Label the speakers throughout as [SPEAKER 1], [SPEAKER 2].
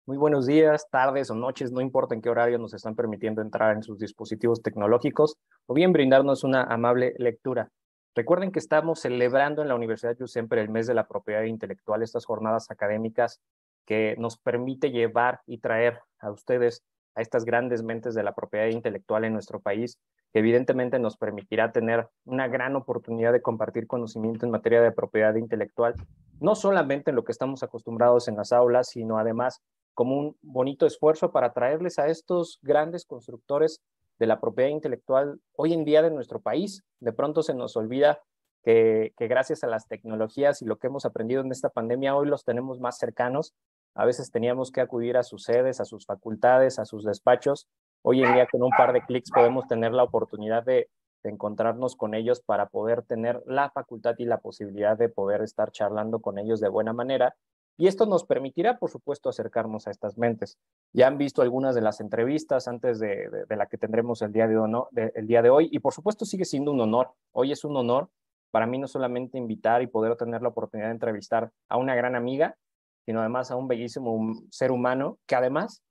[SPEAKER 1] Muy buenos días, tardes o noches, no importa en qué horario nos están permitiendo entrar en sus dispositivos tecnológicos o bien brindarnos una amable lectura. Recuerden que estamos celebrando en la Universidad Jusemper el mes de la propiedad intelectual, estas jornadas académicas que nos permite llevar y traer a ustedes a estas grandes mentes de la propiedad intelectual en nuestro país, que evidentemente nos permitirá tener una gran oportunidad de compartir conocimiento en materia de propiedad intelectual, no solamente en lo que estamos acostumbrados en las aulas, sino además como un bonito esfuerzo para traerles a estos grandes constructores de la propiedad intelectual hoy en día de nuestro país. De pronto se nos olvida que gracias a las tecnologías y lo que hemos aprendido en esta pandemia, hoy los tenemos más cercanos. A veces teníamos que acudir a sus sedes, a sus facultades, a sus despachos. Hoy en día con un par de clics podemos tener la oportunidad de encontrarnos con ellos para poder tener la facultad y la posibilidad de poder estar charlando con ellos de buena manera. Y esto nos permitirá, por supuesto, acercarnos a estas mentes. Ya han visto algunas de las entrevistas antes de la que tendremos el día de hoy, y por supuesto sigue siendo un honor. Hoy es un honor para mí no solamente invitar y poder tener la oportunidad de entrevistar a una gran amiga, sino además a un bellísimo ser humano que además,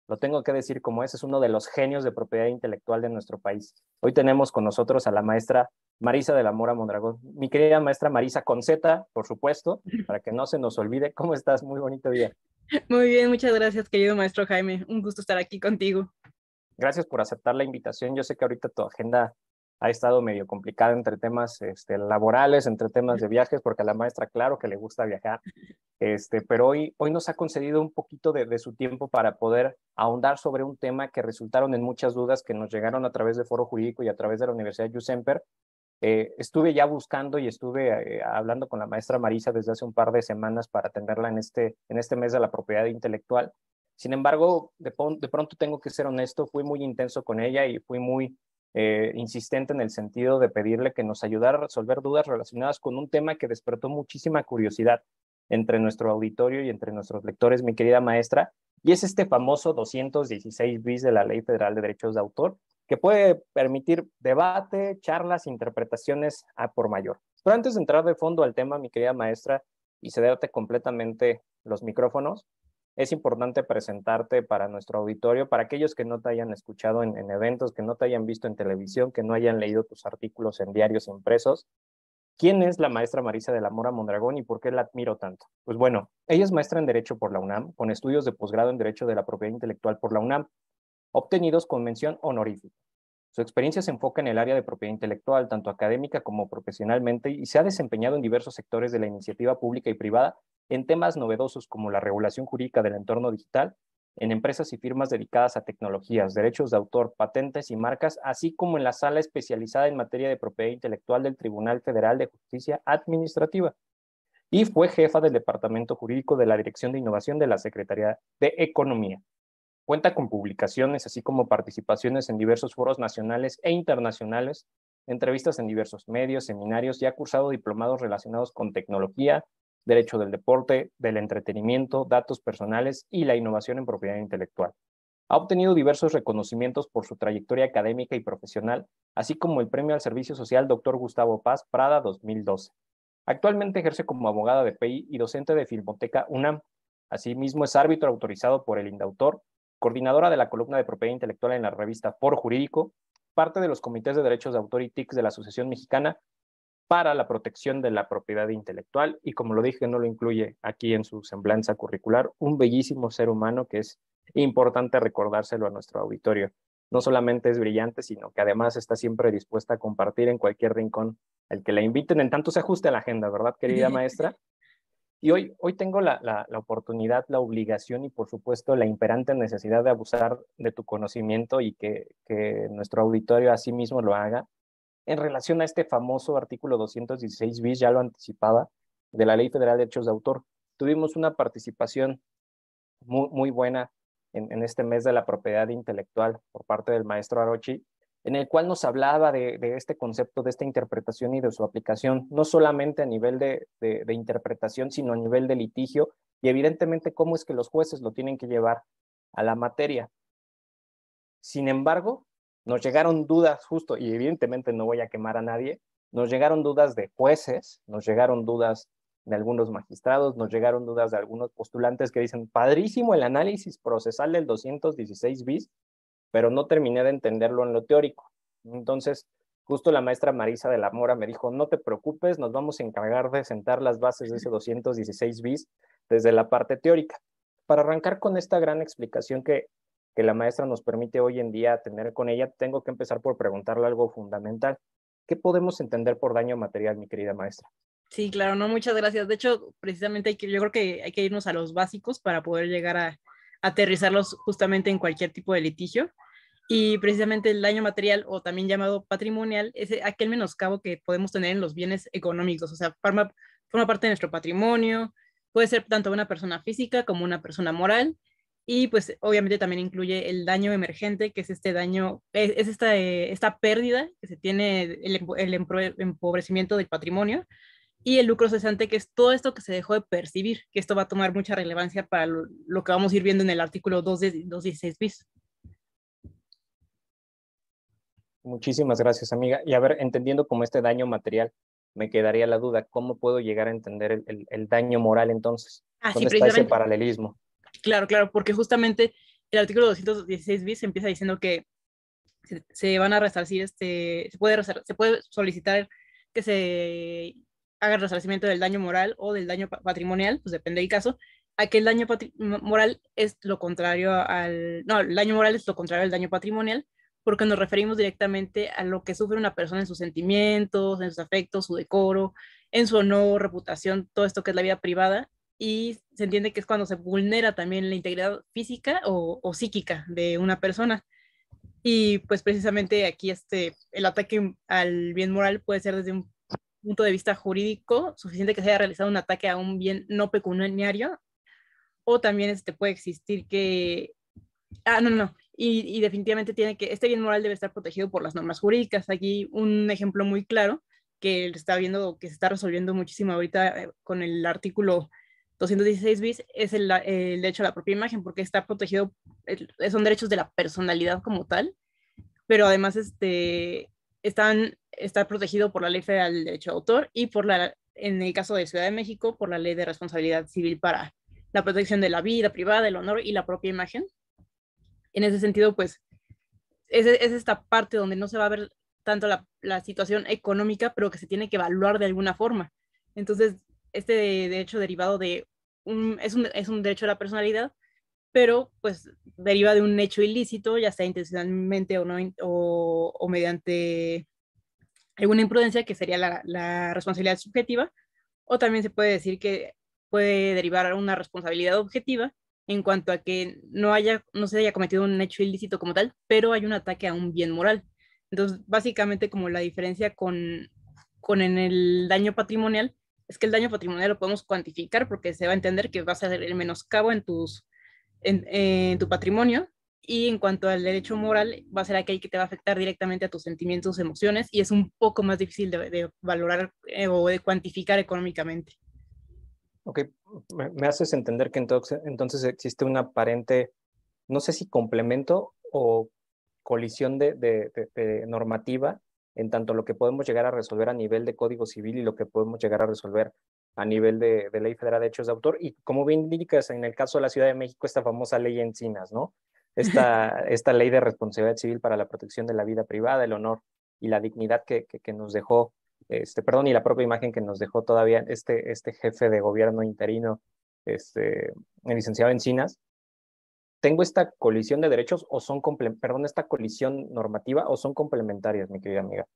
[SPEAKER 1] lo tengo que decir como es uno de los genios de propiedad intelectual de nuestro país. Hoy tenemos con nosotros a la maestra Marisa de la Mora Mondragón. Mi querida maestra Marisa con Z, por supuesto, para que no se nos olvide. ¿Cómo estás? Muy bonito día.
[SPEAKER 2] Muy bien, muchas gracias, querido maestro Jaime. Un gusto estar aquí contigo.
[SPEAKER 1] Gracias por aceptar la invitación. Yo sé que ahorita tu agenda ha estado medio complicada entre temas laborales, entre temas de viajes, porque a la maestra, claro que le gusta viajar, pero hoy nos ha concedido un poquito de su tiempo para poder ahondar sobre un tema que resultaron en muchas dudas que nos llegaron a través de Foro Jurídico y a través de la Universidad Jusemper. Estuve ya buscando y estuve hablando con la maestra Marisa desde hace un par de semanas para atenderla en este mes de la propiedad intelectual. Sin embargo, de pronto tengo que ser honesto, fui muy intenso con ella y fui muy insistente en el sentido de pedirle que nos ayudara a resolver dudas relacionadas con un tema que despertó muchísima curiosidad entre nuestro auditorio y entre nuestros lectores, mi querida maestra, y es este famoso 216 bis de la Ley Federal de Derechos de Autor, que puede permitir debate, charlas, interpretaciones a por mayor. Pero antes de entrar de fondo al tema, mi querida maestra, y cederte completamente los micrófonos, es importante presentarte para nuestro auditorio, para aquellos que no te hayan escuchado en eventos, que no te hayan visto en televisión, que no hayan leído tus artículos en diarios impresos. ¿Quién es la maestra Marisa de la Mora Mondragón y por qué la admiro tanto? Pues bueno, ella es maestra en Derecho por la UNAM, con estudios de posgrado en Derecho de la Propiedad Intelectual por la UNAM, obtenidos con mención honorífica. Su experiencia se enfoca en el área de propiedad intelectual, tanto académica como profesionalmente, y se ha desempeñado en diversos sectores de la iniciativa pública y privada en temas novedosos como la regulación jurídica del entorno digital, en empresas y firmas dedicadas a tecnologías, derechos de autor, patentes y marcas, así como en la sala especializada en materia de propiedad intelectual del Tribunal Federal de Justicia Administrativa. Y fue jefa del Departamento Jurídico de la Dirección de Innovación de la Secretaría de Economía. Cuenta con publicaciones, así como participaciones en diversos foros nacionales e internacionales, entrevistas en diversos medios, seminarios y ha cursado diplomados relacionados con tecnología, derecho del deporte, del entretenimiento, datos personales y la innovación en propiedad intelectual. Ha obtenido diversos reconocimientos por su trayectoria académica y profesional, así como el Premio al Servicio Social Dr. Gustavo Paz Prada 2012. Actualmente ejerce como abogada de PI y docente de Filmoteca UNAM. Asimismo, es árbitro autorizado por el Indautor, coordinadora de la columna de propiedad intelectual en la revista Foro Jurídico, parte de los comités de derechos de autor y TICs de la Asociación Mexicana para la Protección de la Propiedad Intelectual, y como lo dije, no lo incluye aquí en su semblanza curricular, un bellísimo ser humano que es importante recordárselo a nuestro auditorio. No solamente es brillante, sino que además está siempre dispuesta a compartir en cualquier rincón el que la inviten, en tanto se ajuste a la agenda, ¿verdad, querida maestra? Y hoy tengo la oportunidad, la obligación y por supuesto la imperante necesidad de abusar de tu conocimiento y que nuestro auditorio así mismo lo haga en relación a este famoso artículo 216 bis, ya lo anticipaba, de la Ley Federal de Derechos de Autor. Tuvimos una participación muy buena en este mes de la propiedad intelectual por parte del maestro Arochi, en el cual nos hablaba de este concepto, de esta interpretación y de su aplicación, no solamente a nivel de interpretación, sino a nivel de litigio, y evidentemente cómo es que los jueces lo tienen que llevar a la materia. Sin embargo, nos llegaron dudas justo, y evidentemente no voy a quemar a nadie, nos llegaron dudas de jueces, nos llegaron dudas de algunos magistrados, nos llegaron dudas de algunos postulantes que dicen, padrísimo el análisis procesal del 216 bis, pero no terminé de entenderlo en lo teórico. Entonces, justo la maestra Marisa de la Mora me dijo, no te preocupes, nos vamos a encargar de sentar las bases de ese 216 bis desde la parte teórica. Para arrancar con esta gran explicación que la maestra nos permite hoy en día tener con ella, tengo que empezar por preguntarle algo fundamental. ¿Qué podemos entender por daño material, mi querida maestra?
[SPEAKER 2] Sí, claro, no, muchas gracias. De hecho, precisamente yo creo que hay que irnos a los básicos para poder llegar a aterrizarlos justamente en cualquier tipo de litigio. Y precisamente el daño material, o también llamado patrimonial, es aquel menoscabo que podemos tener en los bienes económicos, o sea, forma parte de nuestro patrimonio, puede ser tanto una persona física como una persona moral, y pues obviamente también incluye el daño emergente, que es este daño, es esta pérdida que se tiene, el empobrecimiento del patrimonio, y el lucro cesante, que es todo esto que se dejó de percibir, que esto va a tomar mucha relevancia para lo que vamos a ir viendo en el artículo 216 bis.
[SPEAKER 1] Muchísimas gracias, amiga. Y a ver, entendiendo como este daño material, me quedaría la duda, ¿cómo puedo llegar a entender el daño moral entonces?
[SPEAKER 2] Así
[SPEAKER 1] ¿Dónde está ese
[SPEAKER 2] precisamente.
[SPEAKER 1] paralelismo?
[SPEAKER 2] Claro, claro, porque justamente el artículo 216 bis empieza diciendo que se van a resarcir, se puede solicitar que se haga el resarcimiento del daño moral o del daño patrimonial, pues depende del caso. Aquel daño moral es lo contrario no, el daño moral es lo contrario al daño patrimonial, porque nos referimos directamente a lo que sufre una persona en sus sentimientos, en sus afectos, su decoro, en su honor, reputación, todo esto que es la vida privada, y se entiende que es cuando se vulnera también la integridad física o psíquica de una persona. Y pues precisamente aquí el ataque al bien moral puede ser desde un punto de vista jurídico suficiente que se haya realizado un ataque a un bien no pecuniario, o también puede existir que, no, y definitivamente este bien moral debe estar protegido por las normas jurídicas. Aquí un ejemplo muy claro que está viendo, que se está resolviendo muchísimo ahorita con el artículo 216 bis, es el derecho a la propia imagen, porque está protegido, son derechos de la personalidad como tal, pero además está protegido por la Ley Federal del Derecho de Autor y en el caso de Ciudad de México, por la Ley de Responsabilidad Civil para la protección de la vida privada, el honor y la propia imagen. En ese sentido, pues, es esta parte donde no se va a ver tanto la situación económica, pero que se tiene que evaluar de alguna forma. Entonces, este derecho derivado es un derecho a la personalidad, pero pues deriva de un hecho ilícito, ya sea intencionalmente o no, o mediante alguna imprudencia, que sería la responsabilidad subjetiva, o también se puede decir que puede derivar una responsabilidad objetiva en cuanto a que no se haya cometido un hecho ilícito como tal, pero hay un ataque a un bien moral. Entonces, básicamente como la diferencia con en el daño patrimonial, es que el daño patrimonial lo podemos cuantificar porque se va a entender que vas a ser el menoscabo en tu patrimonio, y en cuanto al derecho moral va a ser aquel que te va a afectar directamente a tus sentimientos, emociones, y es un poco más difícil de valorar o de cuantificar económicamente.
[SPEAKER 1] Ok, me haces entender que entonces existe una aparente, no sé si complemento o colisión de normativa en tanto lo que podemos llegar a resolver a nivel de Código Civil y lo que podemos llegar a resolver a nivel de Ley Federal de Derechos de Autor. Y como bien indicas, en el caso de la Ciudad de México, esta famosa ley Encinas, ¿no? Esta ley de responsabilidad civil para la protección de la vida privada, el honor y la dignidad que nos dejó, perdón, y la propia imagen que nos dejó todavía este jefe de gobierno interino, el licenciado Encinas. ¿Tengo esta colisión de derechos o perdón, esta colisión normativa o son complementarias, mi querida amiga?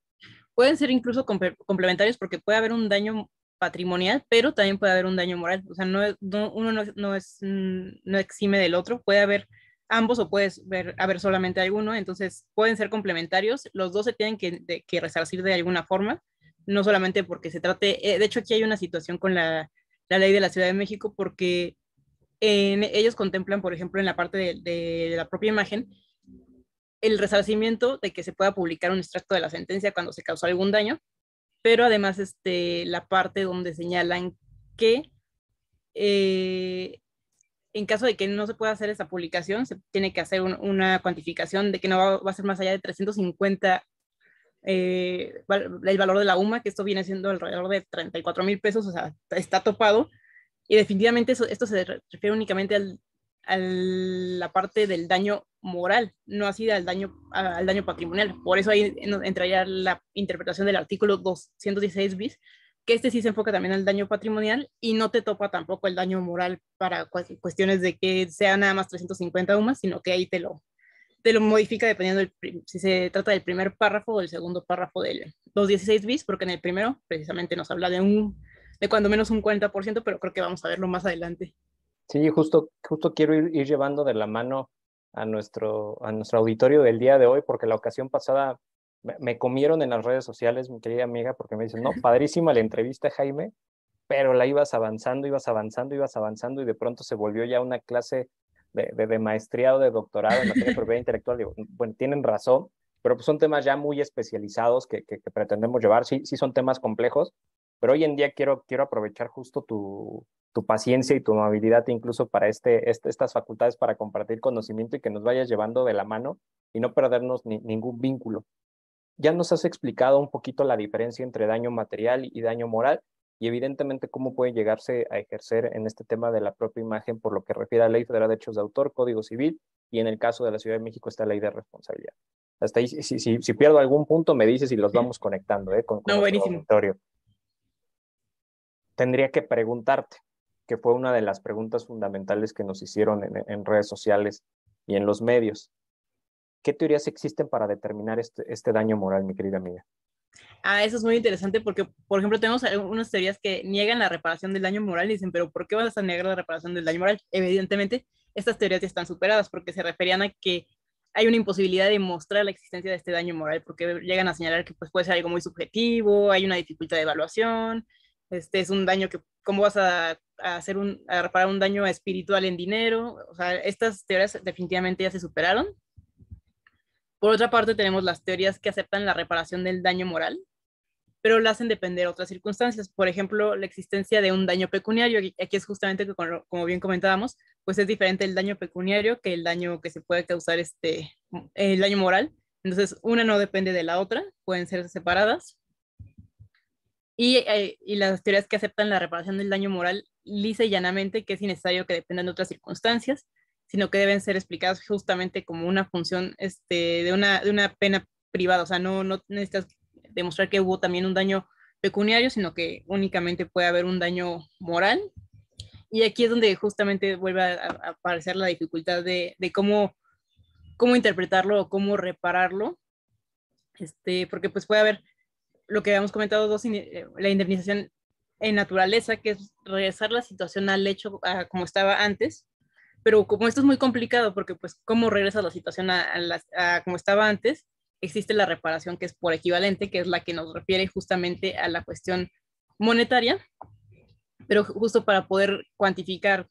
[SPEAKER 2] Pueden ser incluso complementarios, porque puede haber un daño patrimonial, pero también puede haber un daño moral. O sea, uno no exime del otro, puede haber ambos o haber solamente alguno, entonces pueden ser complementarios. Los dos se tienen que resarcir de alguna forma, no solamente porque se trate, de hecho aquí hay una situación con la ley de la Ciudad de México, porque ellos contemplan, por ejemplo, en la parte de la propia imagen, el resarcimiento de que se pueda publicar un extracto de la sentencia cuando se causó algún daño, pero además la parte donde señalan que eh, en caso de que no se pueda hacer esa publicación, se tiene que hacer una cuantificación de que no va a ser más allá de 350 el valor de la UMA, que esto viene siendo alrededor de 34,000 pesos, o sea, está topado. Y definitivamente esto se refiere únicamente a la parte del daño moral, no así al daño patrimonial. Por eso ahí entraría la interpretación del artículo 216 bis, que este sí se enfoca también al daño patrimonial y no te topa tampoco el daño moral para cuestiones de que sea nada más 350 UMAS, sino que ahí te lo modifica dependiendo si se trata del primer párrafo o del segundo párrafo del 216 bis, porque en el primero precisamente nos habla de cuando menos un 40%, pero creo que vamos a verlo más adelante.
[SPEAKER 1] Sí, justo quiero ir llevando de la mano a nuestro auditorio del día de hoy, porque la ocasión pasada me comieron en las redes sociales, mi querida amiga, porque me dicen, no, padrísima la entrevista, Jaime, pero la ibas avanzando, ibas avanzando, ibas avanzando, y de pronto se volvió ya una clase de maestría o de doctorado en materia de propiedad intelectual. Digo, bueno, tienen razón, pero pues son temas ya muy especializados que pretendemos llevar. Sí, sí son temas complejos, pero hoy en día quiero aprovechar justo tu paciencia y tu amabilidad incluso para estas facultades para compartir conocimiento y que nos vayas llevando de la mano y no perdernos ningún vínculo. Ya nos has explicado un poquito la diferencia entre daño material y daño moral y evidentemente cómo puede llegarse a ejercer en este tema de la propia imagen por lo que refiere a la Ley Federal de Derechos de Autor, Código Civil, y en el caso de la Ciudad de México está la Ley de Responsabilidad. Hasta ahí, si pierdo algún punto, me dices y los vamos conectando con
[SPEAKER 2] No,
[SPEAKER 1] nuestro
[SPEAKER 2] buenísimo.
[SPEAKER 1] auditorio. Tendría que preguntarte, que fue una de las preguntas fundamentales que nos hicieron en redes sociales y en los medios. ¿Qué teorías existen para determinar este daño moral, mi querida amiga?
[SPEAKER 2] Eso es muy interesante porque, por ejemplo, tenemos algunas teorías que niegan la reparación del daño moral y dicen, pero ¿por qué vas a negar la reparación del daño moral? Evidentemente, estas teorías ya están superadas porque se referían a que hay una imposibilidad de mostrar la existencia de este daño moral porque llegan a señalar que pues, puede ser algo muy subjetivo, hay una dificultad de evaluación, este es un daño que, ¿cómo vas a reparar un daño espiritual en dinero? O sea, estas teorías definitivamente ya se superaron. Por otra parte, tenemos las teorías que aceptan la reparación del daño moral, pero la hacen depender de otras circunstancias. Por ejemplo, la existencia de un daño pecuniario. Aquí es justamente que, como bien comentábamos, pues es diferente el daño pecuniario que el daño que se puede causar, el daño moral. Entonces, una no depende de la otra, pueden ser separadas. Y las teorías que aceptan la reparación del daño moral lisa y llanamente que es innecesario que dependan de otras circunstancias, sino que deben ser explicadas justamente como una función de una pena privada. O sea, no necesitas demostrar que hubo también un daño pecuniario, sino que únicamente puede haber un daño moral. Y aquí es donde justamente vuelve a aparecer la dificultad de cómo interpretarlo o cómo repararlo, porque pues puede haber lo que habíamos comentado, la indemnización en naturaleza, que es regresar la situación al hecho como estaba antes, pero como esto es muy complicado, porque pues cómo regresas la situación a como estaba antes, existe la reparación que es por equivalente, que es la que nos refiere justamente a la cuestión monetaria, pero justo para poder cuantificar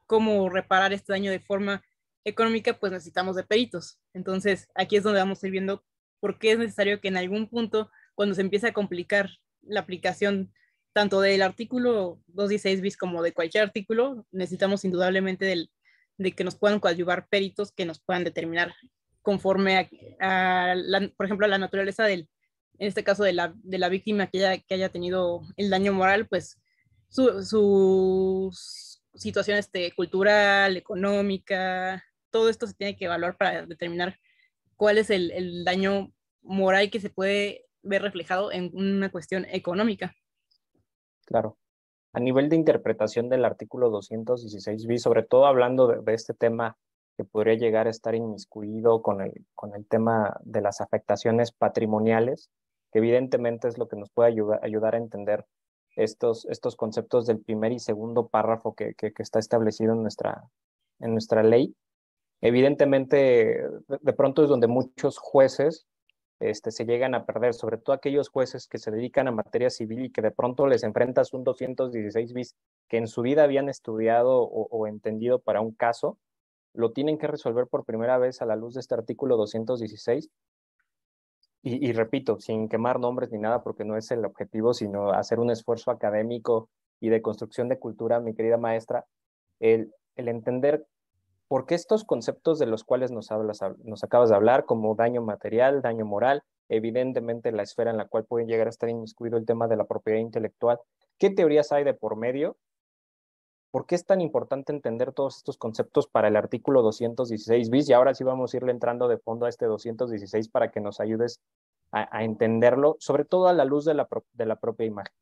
[SPEAKER 2] cómo reparar este daño de forma económica, pues necesitamos de peritos. Entonces, aquí es donde vamos a ir viendo por qué es necesario que en algún punto, cuando se empiece a complicar la aplicación tanto del artículo 216 bis como de cualquier artículo, necesitamos indudablemente de que nos puedan coadyuvar peritos que nos puedan determinar conforme por ejemplo, a la naturaleza en este caso de la víctima que haya tenido el daño moral, pues su situación cultural, económica, todo esto se tiene que evaluar para determinar cuál es el daño moral que se puede ver reflejado en una cuestión económica.
[SPEAKER 1] Claro. A nivel de interpretación del artículo 216 bis, sobre todo hablando de este tema que podría llegar a estar inmiscuido con el tema de las afectaciones patrimoniales, que evidentemente es lo que nos puede ayudar a entender estos conceptos del primer y segundo párrafo que está establecido en nuestra ley. Evidentemente, de pronto es donde muchos jueces se llegan a perder, sobre todo aquellos jueces que se dedican a materia civil y que de pronto les enfrentas un 216 bis que en su vida habían estudiado o entendido para un caso, lo tienen que resolver por primera vez a la luz de este artículo 216. Y repito, sin quemar nombres ni nada, porque no es el objetivo, sino hacer un esfuerzo académico y de construcción de cultura, mi querida maestra, el entender por qué estos conceptos de los cuales nos acabas de hablar, como daño material, daño moral, evidentemente la esfera en la cual puede llegar a estar inmiscuido el tema de la propiedad intelectual. ¿Qué teorías hay de por medio? ¿Por qué es tan importante entender todos estos conceptos para el artículo 216 bis? Y ahora sí vamos a irle entrando de fondo a este 216 para que nos ayudes a entenderlo, sobre todo a la luz de la propia imagen.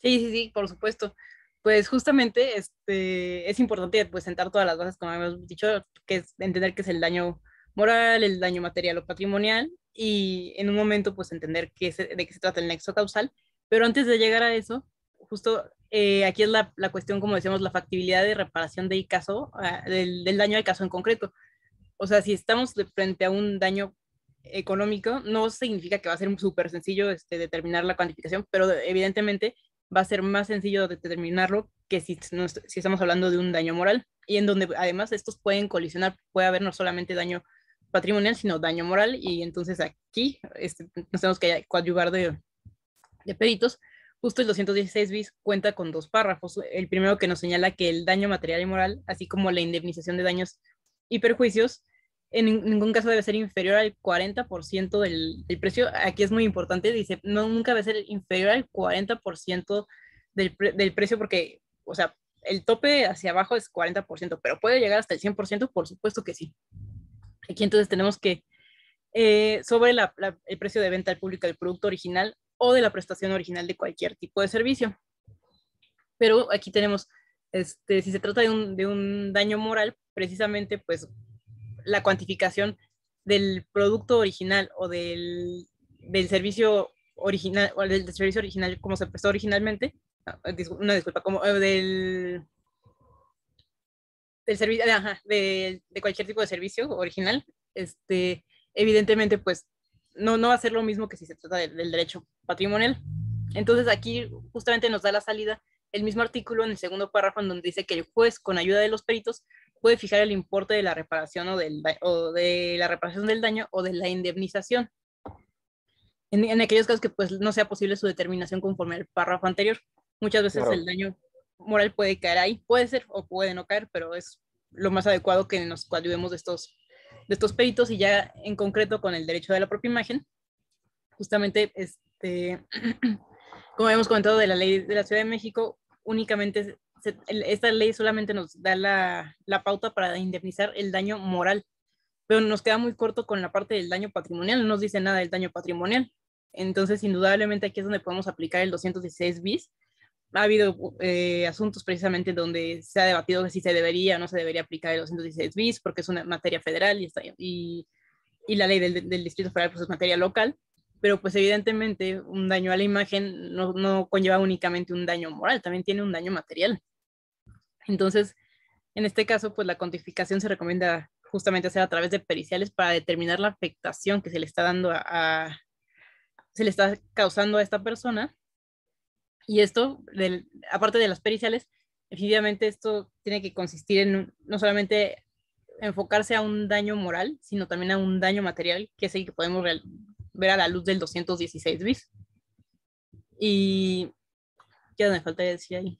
[SPEAKER 2] Sí, sí, sí, por supuesto. Pues justamente es importante pues sentar todas las bases, como hemos dicho, que es entender qué es el daño moral, el daño material o patrimonial, y en un momento pues entender de qué se trata el nexo causal. Pero antes de llegar a eso, justo aquí es la cuestión, como decíamos, la factibilidad de reparación del caso, del daño al caso en concreto. O sea, si estamos frente a un daño económico, no significa que va a ser súper sencillo determinar la cuantificación, pero evidentemente va a ser más sencillo determinarlo que si estamos hablando de un daño moral, y en donde además estos pueden colisionar, puede haber no solamente daño patrimonial, sino daño moral, y entonces aquí nos tenemos que coadyuvar de peritos. Justo el 216 bis cuenta con dos párrafos. El primero que nos señala que el daño material y moral, así como la indemnización de daños y perjuicios, en ningún caso debe ser inferior al 40% del precio. Aquí es muy importante, dice, no, nunca debe ser inferior al 40% del precio, porque, o sea, el tope hacia abajo es 40%, pero puede llegar hasta el 100%, por supuesto que sí. Aquí entonces tenemos que, sobre el precio de venta al público del producto original o de la prestación original de cualquier tipo de servicio. Pero aquí tenemos, si se trata de un daño moral, precisamente, pues la cuantificación del producto original o del servicio original, o del servicio original como se prestó originalmente, una disculpa, como del servicio, de cualquier tipo de servicio original, evidentemente, pues no va a ser lo mismo que si se trata del derecho patrimonial. Entonces aquí justamente nos da la salida el mismo artículo en el segundo párrafo, en donde dice que el juez, con ayuda de los peritos, puede fijar el importe de la reparación o de la reparación del daño o de la indemnización en aquellos casos que pues no sea posible su determinación conforme al párrafo anterior. Muchas veces el
[SPEAKER 1] Claro.
[SPEAKER 2] daño moral puede caer ahí, puede ser o puede no caer, pero es lo más adecuado que nos coadyuvemos de estos peritos, y ya en concreto con el derecho de la propia imagen, justamente como hemos comentado de la ley de la Ciudad de México, únicamente esta ley solamente nos da la pauta para indemnizar el daño moral, pero nos queda muy corto con la parte del daño patrimonial, no nos dice nada del daño patrimonial. Entonces, indudablemente aquí es donde podemos aplicar el 216 bis. Ha habido asuntos precisamente donde se ha debatido si se debería o no se debería aplicar el 216 bis, porque es una materia federal y la ley del Distrito Federal pues es materia local, pero pues evidentemente un daño a la imagen no conlleva únicamente un daño moral, también tiene un daño material. Entonces, en este caso, pues la cuantificación se recomienda justamente hacer a través de periciales para determinar la afectación que se le está dando se le está causando a esta persona. Y esto, aparte de las periciales, definitivamente esto tiene que consistir en no solamente enfocarse a un daño moral, sino también a un daño material, que es el que podemos ver a la luz del 216 bis. Y ya me falta decir ahí.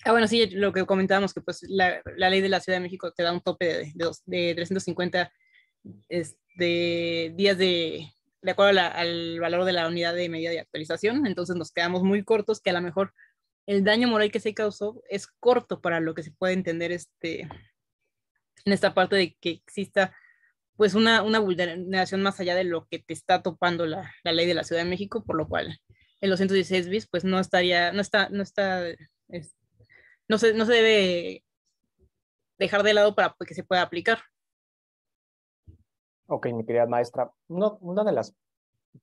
[SPEAKER 2] Bueno, sí, lo que comentábamos, que pues la ley de la Ciudad de México te da un tope de 350 días de acuerdo al valor de la unidad de medida de actualización. Entonces nos quedamos muy cortos, que a lo mejor el daño moral que se causó es corto para lo que se puede entender en esta parte de que exista pues una vulneración más allá de lo que te está topando la ley de la Ciudad de México, por lo cual el 216 bis pues no estaría, no está, no se debe dejar de lado para que se pueda aplicar.
[SPEAKER 1] Ok, mi querida maestra, una de las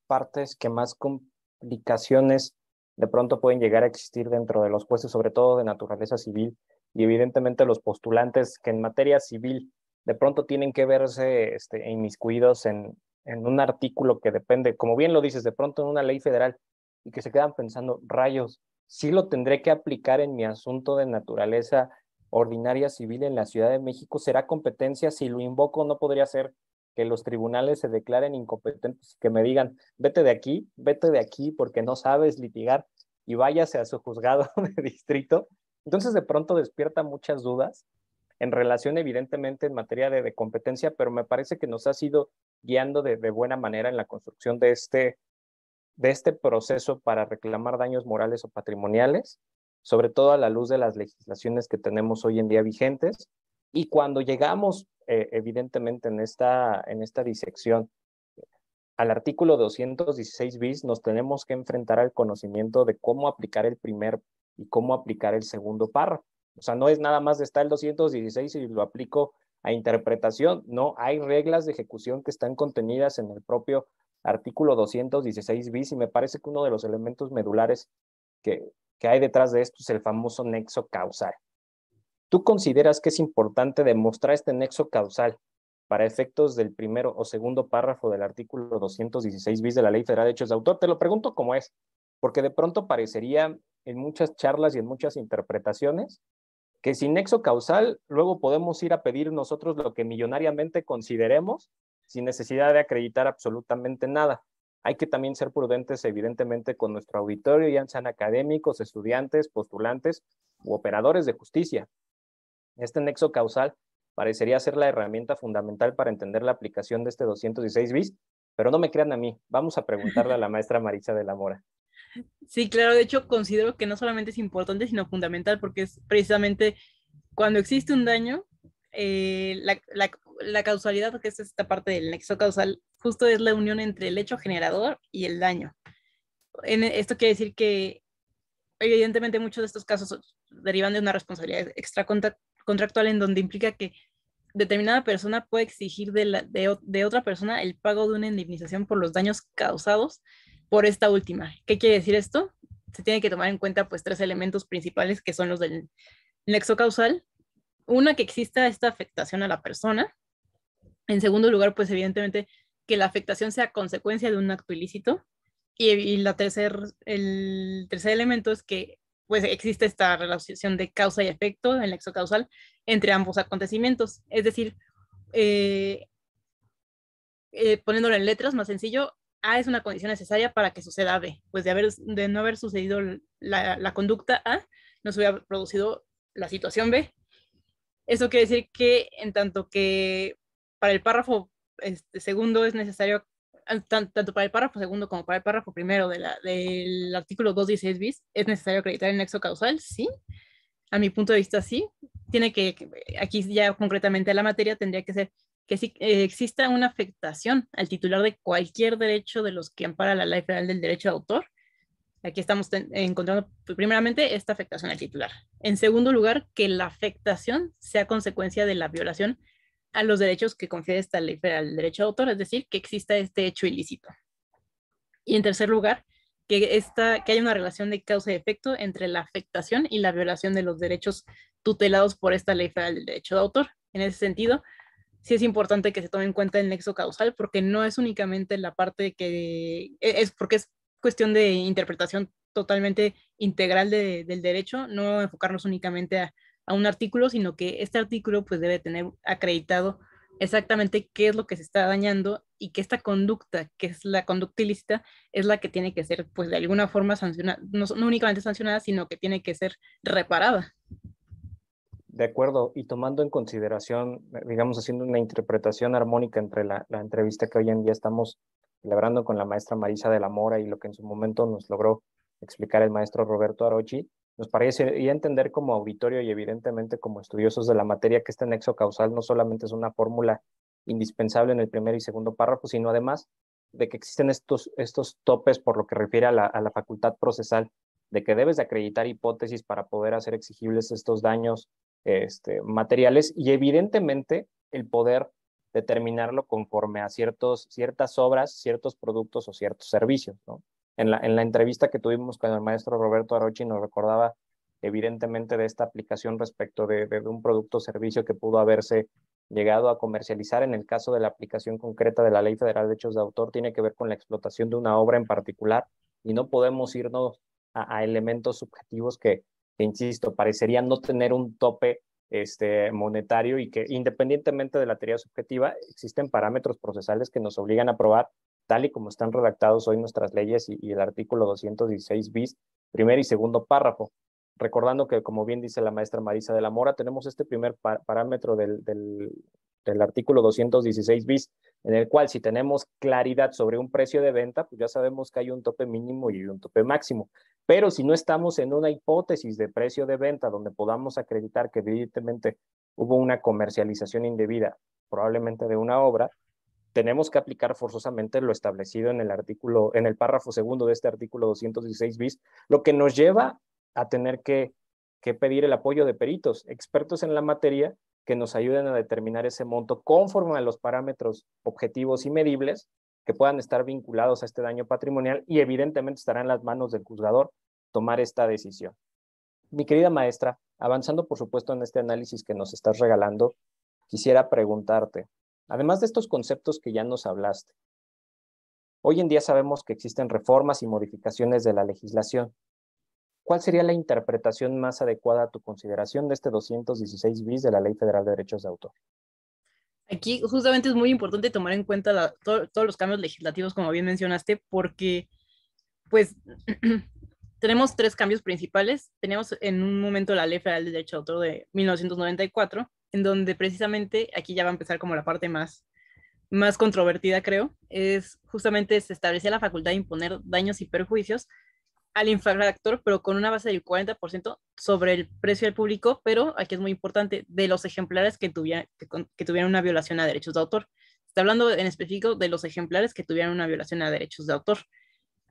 [SPEAKER 1] partes que más complicaciones de pronto pueden llegar a existir dentro de los jueces, sobre todo de naturaleza civil, y evidentemente los postulantes que en materia civil de pronto tienen que verse inmiscuidos en un artículo que depende, como bien lo dices, de pronto en una ley federal, y que se quedan pensando, rayos, sí lo tendré que aplicar en mi asunto de naturaleza ordinaria civil en la Ciudad de México. ¿Será competencia? Si lo invoco, no podría ser que los tribunales se declaren incompetentes, que me digan, vete de aquí porque no sabes litigar y váyase a su juzgado de distrito. Entonces de pronto despierta muchas dudas en relación evidentemente en materia de competencia, pero me parece que nos ha sido guiando de buena manera en la construcción de este proceso para reclamar daños morales o patrimoniales, sobre todo a la luz de las legislaciones que tenemos hoy en día vigentes. Y cuando llegamos, evidentemente, en esta disección al artículo 216 bis, nos tenemos que enfrentar al conocimiento de cómo aplicar el primer y cómo aplicar el segundo párrafo. O sea, no es nada más de estar el 216 y lo aplico a interpretación. No, hay reglas de ejecución que están contenidas en el propio artículo 216 bis, y me parece que uno de los elementos medulares que hay detrás de esto es el famoso nexo causal. ¿Tú consideras que es importante demostrar este nexo causal para efectos del primero o segundo párrafo del artículo 216 bis de la Ley Federal de Derechos de Autor? Te lo pregunto como es, porque de pronto parecería en muchas charlas y en muchas interpretaciones que sin nexo causal luego podemos ir a pedir nosotros lo que millonariamente consideremos sin necesidad de acreditar absolutamente nada. Hay que también ser prudentes, evidentemente, con nuestro auditorio, ya sean académicos, estudiantes, postulantes u operadores de justicia. Este nexo causal parecería ser la herramienta fundamental para entender la aplicación de este 216 bis, pero no me crean a mí. Vamos a preguntarle a la maestra Maritza de la Mora.
[SPEAKER 2] Sí, claro, de hecho considero que no solamente es importante, sino fundamental, porque es precisamente cuando existe un daño, la causalidad, que es esta parte del nexo causal, justo es la unión entre el hecho generador y el daño. Esto quiere decir que evidentemente muchos de estos casos derivan de una responsabilidad extracontractual en donde implica que determinada persona puede exigir de otra persona el pago de una indemnización por los daños causados por esta última. ¿Qué quiere decir esto? Se tiene que tomar en cuenta pues tres elementos principales que son los del nexo causal. Una, que exista esta afectación a la persona. En segundo lugar, pues evidentemente que la afectación sea consecuencia de un acto ilícito. Y el tercer elemento es que pues existe esta relación de causa y efecto, el nexo causal, entre ambos acontecimientos. Es decir, eh, poniéndolo en letras más sencillo, A es una condición necesaria para que suceda B. Pues de no haber sucedido la conducta A, no se hubiera producido la situación B. Eso quiere decir que en tanto que para el párrafo segundo es necesario, tanto para el párrafo segundo como para el párrafo primero del artículo 216 bis, es necesario acreditar el nexo causal, sí. A mi punto de vista, sí. Aquí ya concretamente la materia tendría que ser que sí exista una afectación al titular de cualquier derecho de los que ampara la Ley Federal del Derecho de Autor. Aquí estamos encontrando primeramente esta afectación al titular. En segundo lugar, que la afectación sea consecuencia de la violación a los derechos que confiere esta Ley Federal del Derecho de Autor, es decir, que exista este hecho ilícito. Y en tercer lugar, que haya una relación de causa y efecto entre la afectación y la violación de los derechos tutelados por esta Ley Federal del Derecho de Autor. En ese sentido, sí es importante que se tome en cuenta el nexo causal, porque no es únicamente la parte porque es cuestión de interpretación totalmente integral del derecho, no enfocarnos únicamente a un artículo, sino que este artículo pues debe tener acreditado exactamente qué es lo que se está dañando y que esta conducta, que es la conducta ilícita, es la que tiene que ser pues de alguna forma sancionada, no únicamente sancionada, sino que tiene que ser reparada.
[SPEAKER 1] De acuerdo, y tomando en consideración, digamos, haciendo una interpretación armónica entre la entrevista que hoy en día estamos celebrando con la maestra Marisa de la Mora y lo que en su momento nos logró explicar el maestro Roberto Arochi, nos parece y entender como auditorio y evidentemente como estudiosos de la materia que este nexo causal no solamente es una fórmula indispensable en el primer y segundo párrafo, sino además de que existen estos topes por lo que refiere a la facultad procesal, de que debes de acreditar hipótesis para poder hacer exigibles estos daños materiales y evidentemente el poder determinarlo conforme a ciertas obras, ciertos productos o ciertos servicios, ¿no? En la entrevista que tuvimos con el maestro Roberto Arochi nos recordaba evidentemente de esta aplicación respecto de un producto o servicio que pudo haberse llegado a comercializar. En el caso de la aplicación concreta de la Ley Federal de Derechos de Autor, tiene que ver con la explotación de una obra en particular y no podemos irnos a elementos subjetivos que insisto, parecería no tener un tope monetario y que independientemente de la teoría subjetiva, existen parámetros procesales que nos obligan a probar, tal y como están redactados hoy nuestras leyes y el artículo 216 bis, primer y segundo párrafo. Recordando que, como bien dice la maestra Marisa de la Mora, tenemos este primer parámetro del del artículo 216 bis, en el cual si tenemos claridad sobre un precio de venta, pues ya sabemos que hay un tope mínimo y un tope máximo. Pero si no estamos en una hipótesis de precio de venta donde podamos acreditar que evidentemente hubo una comercialización indebida, probablemente de una obra, tenemos que aplicar forzosamente lo establecido en el artículo, en el párrafo segundo de este artículo 216 bis, lo que nos lleva a tener que pedir el apoyo de peritos, expertos en la materia, que nos ayuden a determinar ese monto conforme a los parámetros objetivos y medibles que puedan estar vinculados a este daño patrimonial y evidentemente estará en las manos del juzgador tomar esta decisión. Mi querida maestra, avanzando por supuesto en este análisis que nos estás regalando, quisiera preguntarte, además de estos conceptos que ya nos hablaste, hoy en día sabemos que existen reformas y modificaciones de la legislación. ¿Cuál sería la interpretación más adecuada a tu consideración de este 216 bis de la Ley Federal de Derechos de Autor?
[SPEAKER 2] Aquí justamente es muy importante tomar en cuenta todos los cambios legislativos, como bien mencionaste, porque pues tenemos tres cambios principales. Teníamos en un momento la Ley Federal de Derecho de Autor de 1994, en donde precisamente aquí ya va a empezar como la parte más controvertida, creo, es justamente se establecía la facultad de imponer daños y perjuicios al infractor, pero con una base del 40% sobre el precio al público, pero aquí es muy importante, de los ejemplares que tuvieran una violación a derechos de autor. Está hablando en específico de los ejemplares que tuvieran una violación a derechos de autor.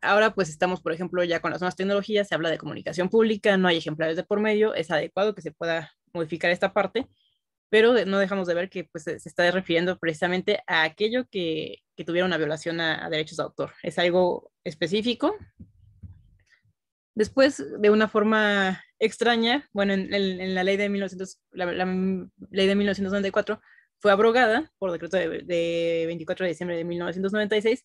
[SPEAKER 2] Ahora pues estamos, por ejemplo, ya con las nuevas tecnologías, se habla de comunicación pública, no hay ejemplares de por medio, es adecuado que se pueda modificar esta parte, pero no dejamos de ver que pues, se está refiriendo precisamente a aquello que tuviera una violación a derechos de autor. Es algo específico. Después, de una forma extraña, bueno, en la ley de 1900, la ley de 1994 fue abrogada por decreto de 24 de diciembre de 1996,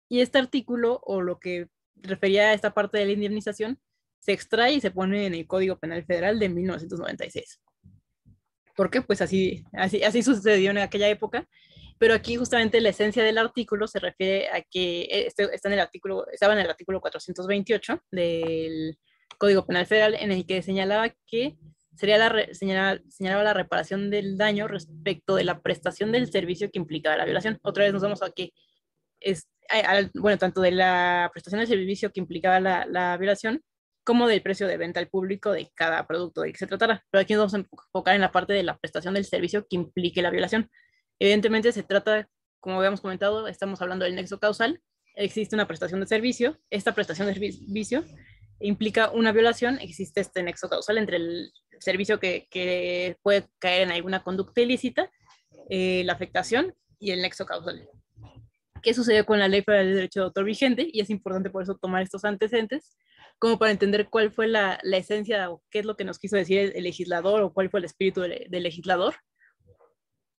[SPEAKER 2] y este artículo, o lo que refería a esta parte de la indemnización, se extrae y se pone en el Código Penal Federal de 1996. ¿Por qué? Pues así sucedió en aquella época, pero aquí justamente la esencia del artículo se refiere a que estaba en el artículo 428 del Código Penal Federal, en el que señalaba que señalaba la reparación del daño respecto de la prestación del servicio que implicaba la violación. Otra vez nos vamos a que bueno, tanto de la prestación del servicio que implicaba la violación, como del precio de venta al público de cada producto de que se tratara. Pero aquí nos vamos a enfocar en la parte de la prestación del servicio que implique la violación. Evidentemente se trata, como habíamos comentado, estamos hablando del nexo causal. Existe una prestación de servicio. Esta prestación de servicio implica una violación. Existe este nexo causal entre el servicio que puede caer en alguna conducta ilícita, la afectación y el nexo causal. ¿Qué sucedió con la Ley Federal de Derecho de Autor vigente? Y es importante por eso tomar estos antecedentes, como para entender cuál fue la esencia o qué es lo que nos quiso decir el legislador, o cuál fue el espíritu del legislador.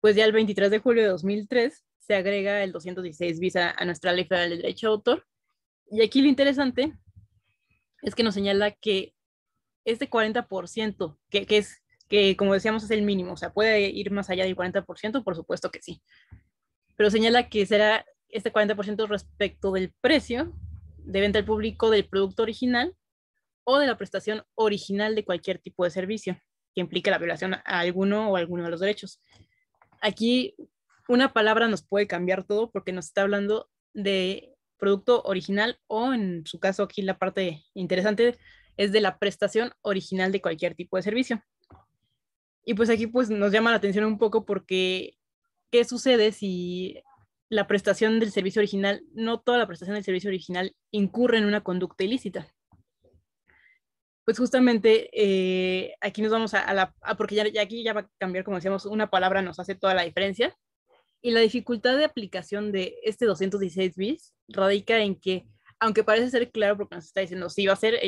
[SPEAKER 2] Pues ya el 23 de julio de 2003 se agrega el 216 bis a nuestra Ley Federal de Derecho de Autor. Y aquí lo interesante es que nos señala que este 40%, que como decíamos es el mínimo, o sea, puede ir más allá del 40%, por supuesto que sí, pero señala que será este 40% respecto del precio de venta al público del producto original o de la prestación original de cualquier tipo de servicio que implique la violación a alguno o alguno de los derechos. Aquí una palabra nos puede cambiar todo, porque nos está hablando de producto original, o en su caso aquí la parte interesante es de la prestación original de cualquier tipo de servicio. Y pues aquí pues nos llama la atención un poco, porque ¿qué sucede si la prestación del servicio original, no toda la prestación del servicio original incurre en una conducta ilícita? Pues justamente aquí nos vamos porque ya aquí ya va a cambiar, como decíamos, una palabra nos hace toda la diferencia. Y la dificultad de aplicación de este 216 bis radica en que, aunque parece ser claro porque nos está diciendo, sí, va a ser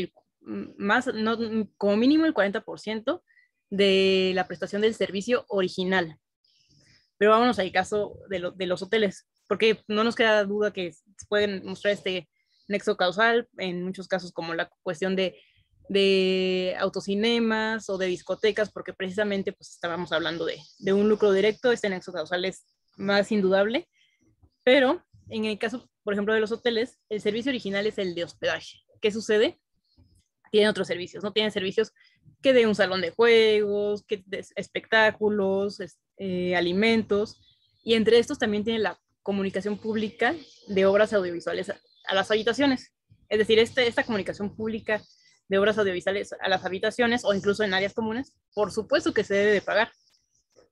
[SPEAKER 2] no, como mínimo el 40% de la prestación del servicio original. Pero vámonos al caso de los hoteles, porque no nos queda duda que se pueden mostrar este nexo causal en muchos casos, como la cuestión de autocinemas o de discotecas, porque precisamente pues estábamos hablando de un lucro directo. Este nexo causal es más indudable, pero en el caso, por ejemplo, de los hoteles, el servicio original es el de hospedaje. ¿Qué sucede? tienen otros servicios, ¿no? Tienen servicios que de un salón de juegos, que de espectáculos, alimentos, y entre estos también tiene la comunicación pública de obras audiovisuales a las habitaciones. Es decir, esta comunicación pública de obras audiovisuales a las habitaciones o incluso en áreas comunes, por supuesto que se debe de pagar.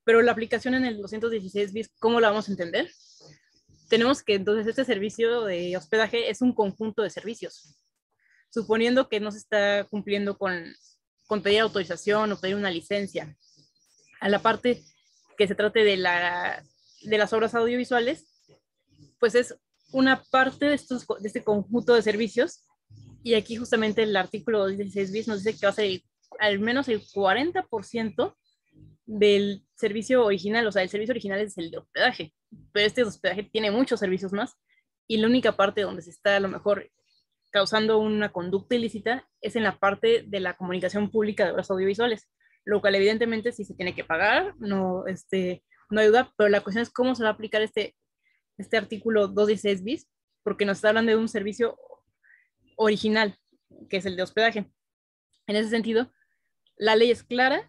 [SPEAKER 2] Pero la aplicación en el 216 bis, ¿cómo la vamos a entender? Tenemos que entonces este servicio de hospedaje es un conjunto de servicios. Suponiendo que no se está cumpliendo con pedir autorización o pedir una licencia. A la parte que se trate de las obras audiovisuales, pues es una parte de este conjunto de servicios, y aquí justamente el artículo 16 bis nos dice que va a ser al menos el 40% del servicio original. O sea, el servicio original es el de hospedaje, pero este hospedaje tiene muchos servicios más, y la única parte donde se está a lo mejor causando una conducta ilícita es en la parte de la comunicación pública de obras audiovisuales, lo cual evidentemente sí se tiene que pagar, no hay duda, pero la cuestión es cómo se va a aplicar este artículo 216 bis, porque nos está hablando de un servicio original, que es el de hospedaje. En ese sentido, la ley es clara,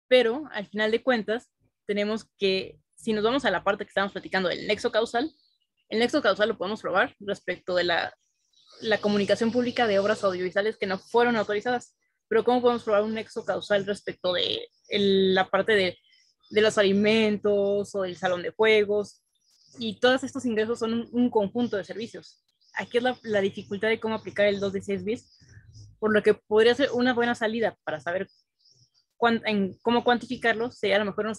[SPEAKER 2] pero al final de cuentas, tenemos que, si nos vamos a la parte que estamos platicando del nexo causal, el nexo causal lo podemos probar respecto de la comunicación pública de obras audiovisuales que no fueron autorizadas. Pero ¿cómo podemos probar un nexo causal respecto de la parte de los alimentos o del salón de juegos? Y todos estos ingresos son un conjunto de servicios. Aquí es la dificultad de cómo aplicar el 216 bis, por lo que podría ser una buena salida para saber cómo cuantificarlo, sería a lo mejor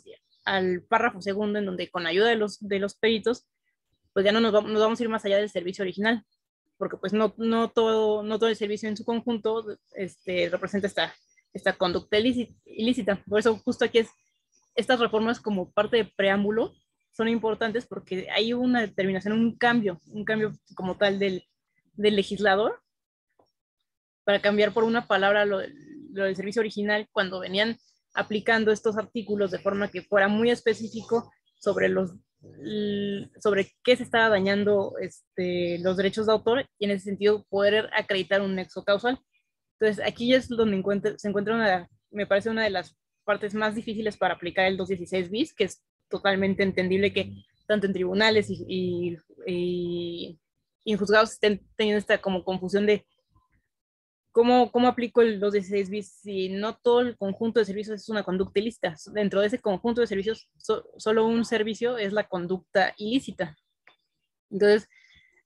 [SPEAKER 2] al párrafo segundo, en donde con ayuda de los peritos, pues ya nos vamos a ir más allá del servicio original, porque pues no todo el servicio en su conjunto representa esta conducta ilícita. Por eso justo aquí estas reformas como parte de preámbulo son importantes, porque hay una determinación, un cambio como tal del legislador, para cambiar por una palabra lo del servicio original, cuando venían aplicando estos artículos de forma que fuera muy específico sobre qué se estaba dañando los derechos de autor, y en ese sentido poder acreditar un nexo causal. Entonces aquí es donde se encuentra me parece una de las partes más difíciles para aplicar el 216 bis, que es totalmente entendible que tanto en tribunales y en juzgados estén teniendo esta como confusión de ¿cómo aplico el 216 bis si no todo el conjunto de servicios es una conducta ilícita? Dentro de ese conjunto de servicios, solo un servicio es la conducta ilícita. Entonces,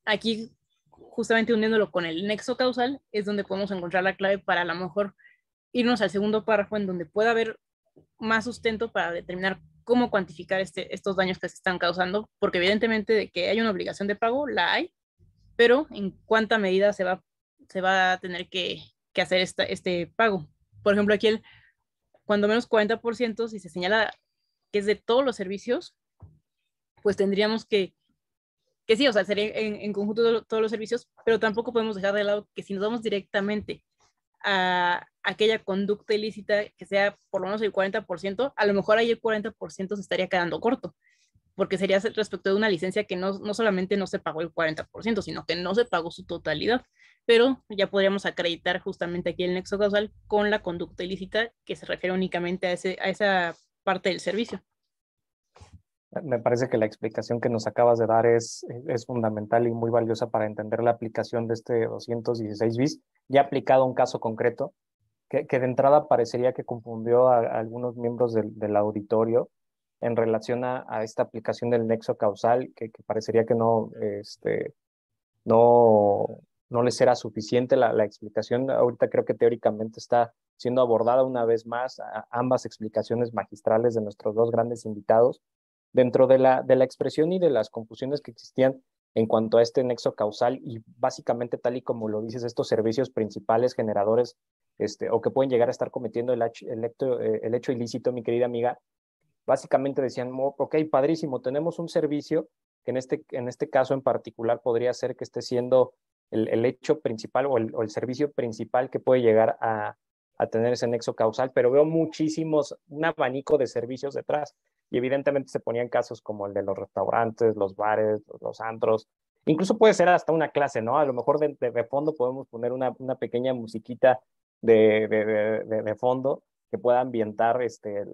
[SPEAKER 2] aquí, justamente uniéndolo con el nexo causal, es donde podemos encontrar la clave para a lo mejor irnos al segundo párrafo, en donde pueda haber más sustento para determinar cómo cuantificar estos daños que se están causando, porque evidentemente de que hay una obligación de pago, la hay, pero en cuánta medida se va a tener que hacer este pago. Por ejemplo, aquí cuando menos 40%, si se señala que es de todos los servicios, pues tendríamos que sí, o sea, sería en conjunto de todos los servicios, pero tampoco podemos dejar de lado que si nos vamos directamente a aquella conducta ilícita que sea por lo menos el 40%, a lo mejor ahí el 40% se estaría quedando corto, porque sería respecto de una licencia que no solamente no se pagó el 40%, sino que no se pagó su totalidad, pero ya podríamos acreditar justamente aquí el nexo causal con la conducta ilícita, que se refiere únicamente a esa parte del servicio.
[SPEAKER 1] Me parece que la explicación que nos acabas de dar es fundamental y muy valiosa para entender la aplicación de este 216 bis, ya aplicado a un caso concreto, que de entrada parecería que confundió a algunos miembros del auditorio en relación a esta aplicación del nexo causal, que parecería que no, no les era suficiente la explicación. Ahorita creo que teóricamente está siendo abordada una vez más ambas explicaciones magistrales de nuestros dos grandes invitados dentro de la expresión y de las confusiones que existían en cuanto a este nexo causal, y básicamente tal y como lo dices, estos servicios principales generadores o que pueden llegar a estar cometiendo el hecho ilícito, mi querida amiga. Básicamente decían, ok, padrísimo, tenemos un servicio que en este caso en particular podría ser que esté siendo el hecho principal o el servicio principal que puede llegar a tener ese nexo causal, pero veo un abanico de servicios detrás, y evidentemente se ponían casos como el de los restaurantes, los bares, los antros, incluso puede ser hasta una clase, ¿no? A lo mejor de fondo podemos poner una pequeña musiquita de fondo que pueda ambientar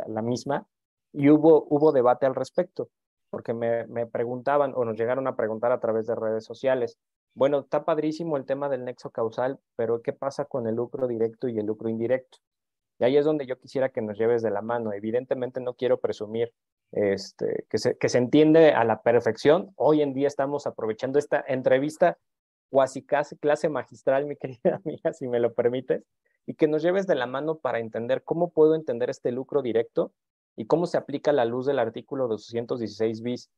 [SPEAKER 1] la misma. Y hubo debate al respecto, porque me preguntaban o nos llegaron a preguntar a través de redes sociales, bueno, está padrísimo el tema del nexo causal, pero ¿qué pasa con el lucro directo y el lucro indirecto? Y ahí es donde yo quisiera que nos lleves de la mano. Evidentemente no quiero presumir que se entiende a la perfección. Hoy en día estamos aprovechando esta entrevista casi clase magistral, mi querida amiga, si me lo permites, y que nos lleves de la mano para entender cómo puedo entender este lucro directo y cómo se aplica a la luz del artículo 216 bis.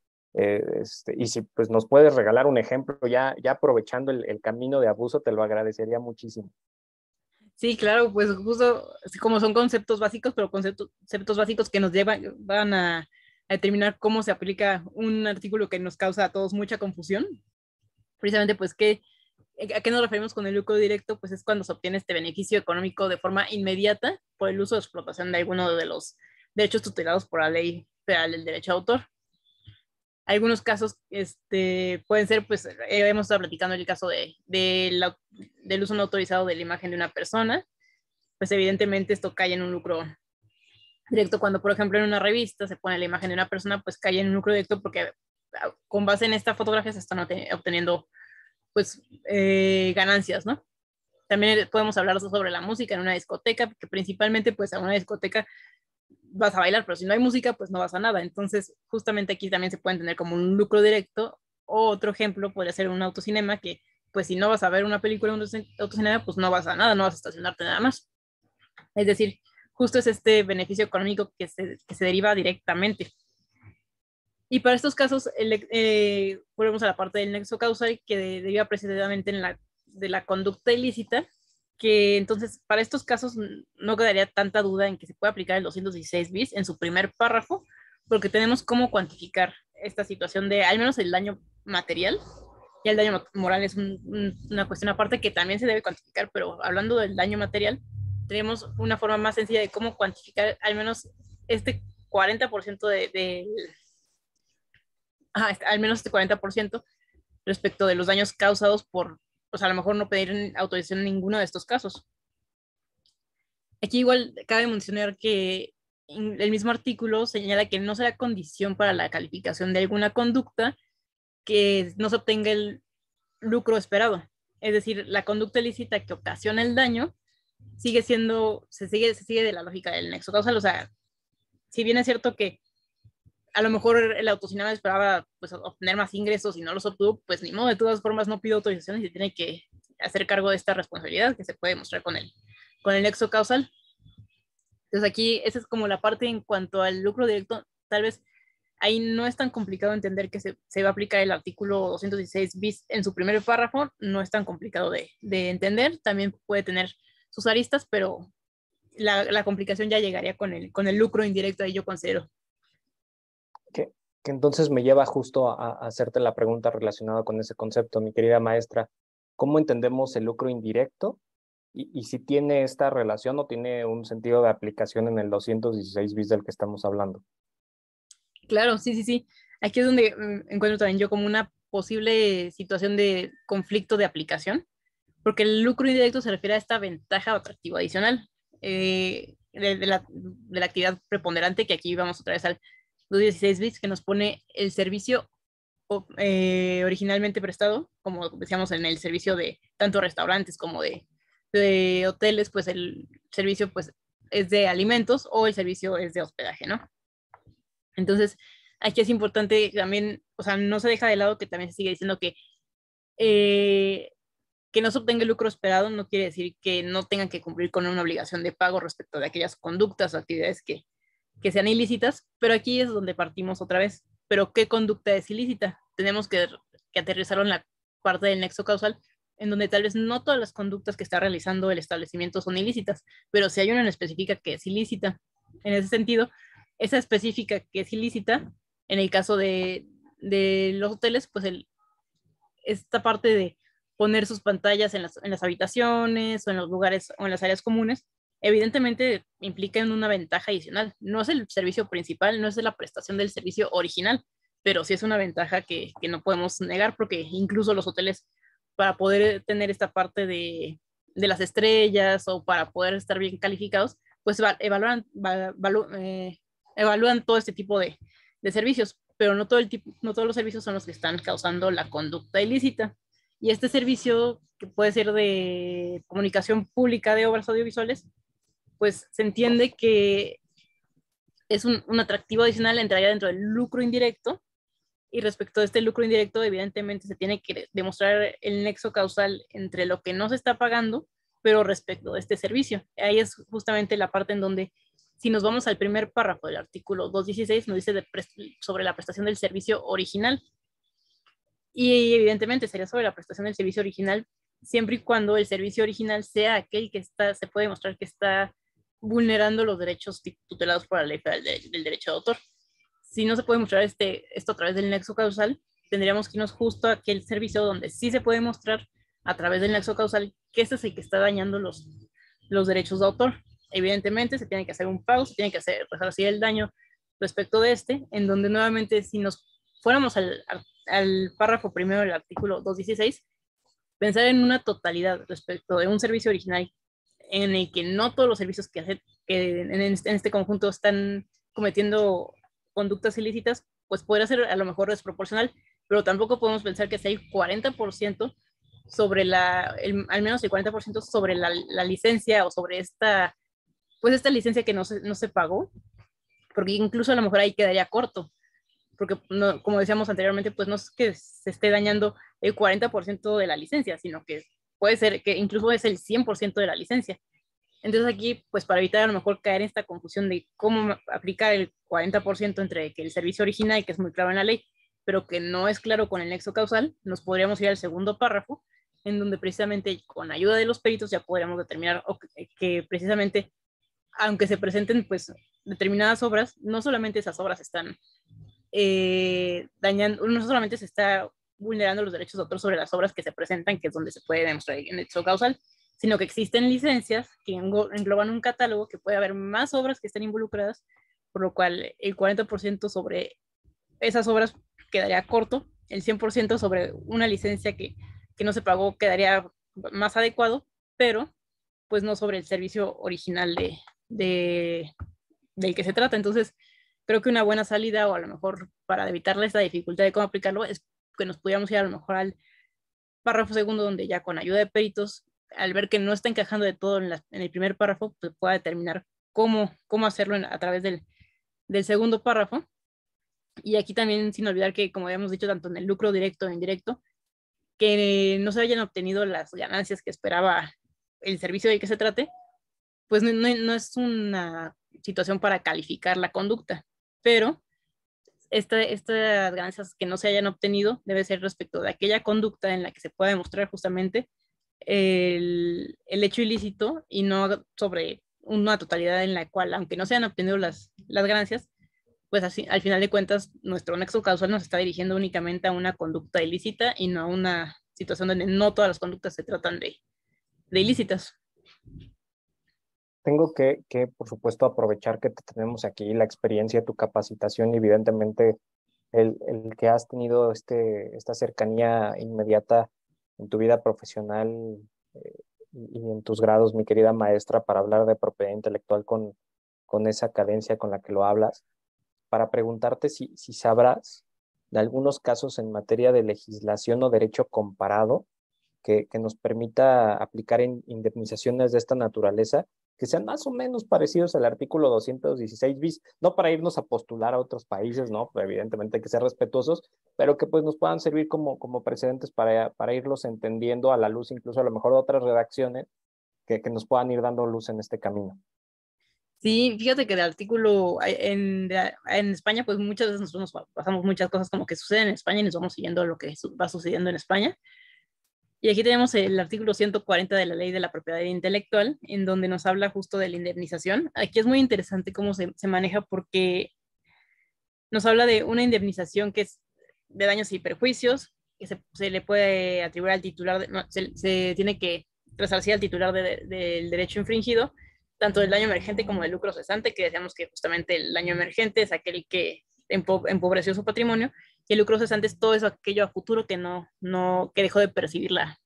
[SPEAKER 1] Y si pues, nos puedes regalar un ejemplo, ya aprovechando el camino de abuso, te lo agradecería muchísimo.
[SPEAKER 2] Sí, claro, pues justo así como son conceptos básicos, pero conceptos básicos que nos van a determinar cómo se aplica un artículo que nos causa a todos mucha confusión. Precisamente, pues, ¿a qué nos referimos con el lucro directo? Pues es cuando se obtiene este beneficio económico de forma inmediata por el uso o explotación de alguno de los derechos tutelados por la Ley Federal del Derecho de Autor. Algunos casos pueden ser, pues, hemos estado platicando el caso del uso no autorizado de la imagen de una persona, pues evidentemente esto cae en un lucro directo cuando, por ejemplo, en una revista se pone la imagen de una persona, pues cae en un lucro directo porque con base en esta fotografía se están obteniendo, pues, ganancias, ¿no? También podemos hablar sobre la música en una discoteca, porque principalmente, pues, a una discoteca vas a bailar, pero si no hay música, pues no vas a nada. Entonces, justamente aquí también se puede entender como un lucro directo. O otro ejemplo podría ser un autocinema que, pues, si no vas a ver una película en un autocinema, pues no vas a nada, no vas a estacionarte nada más. Es decir, justo es este beneficio económico que se deriva directamente. Y para estos casos, volvemos a la parte del nexo causal que deriva precisamente de la conducta ilícita, que entonces para estos casos no quedaría tanta duda en que se puede aplicar el 216 bis en su primer párrafo, porque tenemos cómo cuantificar esta situación de al menos el daño material, y el daño moral es una cuestión aparte que también se debe cuantificar, pero hablando del daño material, tenemos una forma más sencilla de cómo cuantificar al menos este 40% al menos este 40% respecto de los daños causados por, pues a lo mejor no pedir autorización en ninguno de estos casos. Aquí igual cabe mencionar que el mismo artículo señala que no será condición para la calificación de alguna conducta que no se obtenga el lucro esperado. Es decir, la conducta ilícita que ocasiona el daño se sigue de la lógica del nexo causal. O sea, si bien es cierto que a lo mejor el autocinema esperaba pues, obtener más ingresos y no los obtuvo, pues ni modo, de todas formas no pide autorización y se tiene que hacer cargo de esta responsabilidad que se puede mostrar con el nexo causal. Entonces aquí esa es como la parte en cuanto al lucro directo, tal vez ahí no es tan complicado entender que se va a aplicar el artículo 216 bis en su primer párrafo, no es tan complicado de entender, también puede tener sus aristas, pero la complicación ya llegaría con el lucro indirecto, ahí yo considero.
[SPEAKER 1] Que, que entonces me lleva justo a hacerte la pregunta relacionada con ese concepto, mi querida maestra. ¿Cómo entendemos el lucro indirecto? Y si tiene esta relación o tiene un sentido de aplicación en el 216 bis del que estamos hablando.
[SPEAKER 2] Claro, sí, sí, sí. Aquí es donde encuentro también yo como una posible situación de conflicto de aplicación, porque el lucro indirecto se refiere a esta ventaja o atractivo adicional de la actividad preponderante, que aquí vamos otra vez al 216 bits, que nos pone el servicio originalmente prestado, como decíamos en el servicio de tanto restaurantes como de hoteles, pues el servicio pues es de alimentos o el servicio es de hospedaje, ¿no? Entonces, aquí es importante también, o sea, no se deja de lado que también se sigue diciendo eh, que no se obtenga el lucro esperado no quiere decir que no tengan que cumplir con una obligación de pago respecto de aquellas conductas o actividades que sean ilícitas, pero aquí es donde partimos otra vez. ¿Pero qué conducta es ilícita? Tenemos que aterrizarlo en la parte del nexo causal, en donde tal vez no todas las conductas que está realizando el establecimiento son ilícitas, pero si hay una en específica que es ilícita. En ese sentido, esa específica que es ilícita, en el caso de los hoteles, pues esta parte de poner sus pantallas en las habitaciones o en los lugares o en las áreas comunes, evidentemente implica una ventaja adicional. No es el servicio principal, no es la prestación del servicio original, pero sí es una ventaja que no podemos negar porque incluso los hoteles, para poder tener esta parte de las estrellas o para poder estar bien calificados, pues evalúan todo este tipo de servicios, pero no, no todos los servicios son los que están causando la conducta ilícita. Y este servicio, que puede ser de comunicación pública de obras audiovisuales, pues se entiende que es un atractivo adicional, entraría dentro del lucro indirecto, y respecto a este lucro indirecto, evidentemente se tiene que demostrar el nexo causal entre lo que no se está pagando, pero respecto a este servicio. Ahí es justamente la parte en donde, si nos vamos al primer párrafo del artículo 216, nos dice sobre la prestación del servicio original. Y evidentemente sería sobre la prestación del servicio original, siempre y cuando el servicio original sea aquel que se puede demostrar que está vulnerando los derechos tutelados por la ley del derecho de autor. Si no se puede mostrar esto a través del nexo causal, tendríamos que irnos justo a aquel servicio donde sí se puede mostrar a través del nexo causal que este es el que está dañando los derechos de autor. Evidentemente se tiene que hacer un pago, se tiene que resarcir el daño respecto de en donde nuevamente si nos fuéramos al párrafo primero del artículo 216, pensar en una totalidad respecto de un servicio original en el que no todos los servicios que en este conjunto están cometiendo conductas ilícitas, pues podría ser a lo mejor desproporcional, pero tampoco podemos pensar que sea el 40% sobre al menos el 40% sobre la licencia o sobre esta licencia que no se pagó, porque incluso a lo mejor ahí quedaría corto, porque no, como decíamos anteriormente, pues no es que se esté dañando el 40% de la licencia, sino que puede ser que incluso es el 100% de la licencia. Entonces aquí, pues para evitar a lo mejor caer en esta confusión de cómo aplicar el 40% entre que el servicio original, que es muy claro en la ley, pero que no es claro con el nexo causal, nos podríamos ir al segundo párrafo, en donde precisamente con ayuda de los peritos ya podríamos determinar que precisamente, aunque se presenten pues determinadas obras, no solamente esas obras están dañando, no solamente se está vulnerando los derechos de autor sobre las obras que se presentan, que es donde se puede demostrar el nexo causal, sino que existen licencias que engloban un catálogo que puede haber más obras que estén involucradas, por lo cual el 40% sobre esas obras quedaría corto, el 100% sobre una licencia que no se pagó quedaría más adecuado, pero pues no sobre el servicio original del que se trata. Entonces, creo que una buena salida, o a lo mejor para evitarle esta dificultad de cómo aplicarlo, es que nos pudiéramos ir a lo mejor al párrafo segundo, donde ya con ayuda de peritos, al ver que no está encajando de todo en el primer párrafo, pues pueda determinar cómo hacerlo a través del segundo párrafo. Y aquí también, sin olvidar que, como habíamos dicho, tanto en el lucro directo e indirecto, que no se hayan obtenido las ganancias que esperaba el servicio del que se trate, pues no es una situación para calificar la conducta, pero estas ganancias que no se hayan obtenido debe ser respecto de aquella conducta en la que se pueda demostrar justamente el hecho ilícito, y no sobre una totalidad en la cual, aunque no se hayan obtenido las ganancias, pues así, al final de cuentas, nuestro nexo causal nos está dirigiendo únicamente a una conducta ilícita y no a una situación donde no todas las conductas se tratan de ilícitas.
[SPEAKER 1] Tengo por supuesto, aprovechar que te tenemos aquí, la experiencia, tu capacitación y evidentemente el que has tenido esta cercanía inmediata en tu vida profesional y en tus grados, mi querida maestra, para hablar de propiedad intelectual con esa cadencia con la que lo hablas, para preguntarte si sabrás de algunos casos en materia de legislación o derecho comparado que nos permita aplicar indemnizaciones de esta naturaleza que sean más o menos parecidos al artículo 216 bis, no para irnos a postular a otros países, ¿no? Pero evidentemente hay que ser respetuosos, pero que pues nos puedan servir como precedentes para irlos entendiendo a la luz, incluso a lo mejor de otras redacciones que nos puedan ir dando luz en este camino.
[SPEAKER 2] Sí, fíjate que el artículo en España, pues muchas veces nosotros nos pasamos muchas cosas como que suceden en España y nos vamos siguiendo lo que va sucediendo en España. Y aquí tenemos el artículo 140 de la Ley de la Propiedad Intelectual, en donde nos habla justo de la indemnización. Aquí es muy interesante cómo se maneja, porque nos habla de una indemnización que es de daños y perjuicios, que se le puede atribuir al titular, se tiene que resarcir al titular del derecho infringido, tanto del daño emergente como del lucro cesante, que decíamos que justamente el daño emergente es aquel que empobreció su patrimonio, y el lucro cesante es todo eso, aquello a futuro que que dejó de percibir la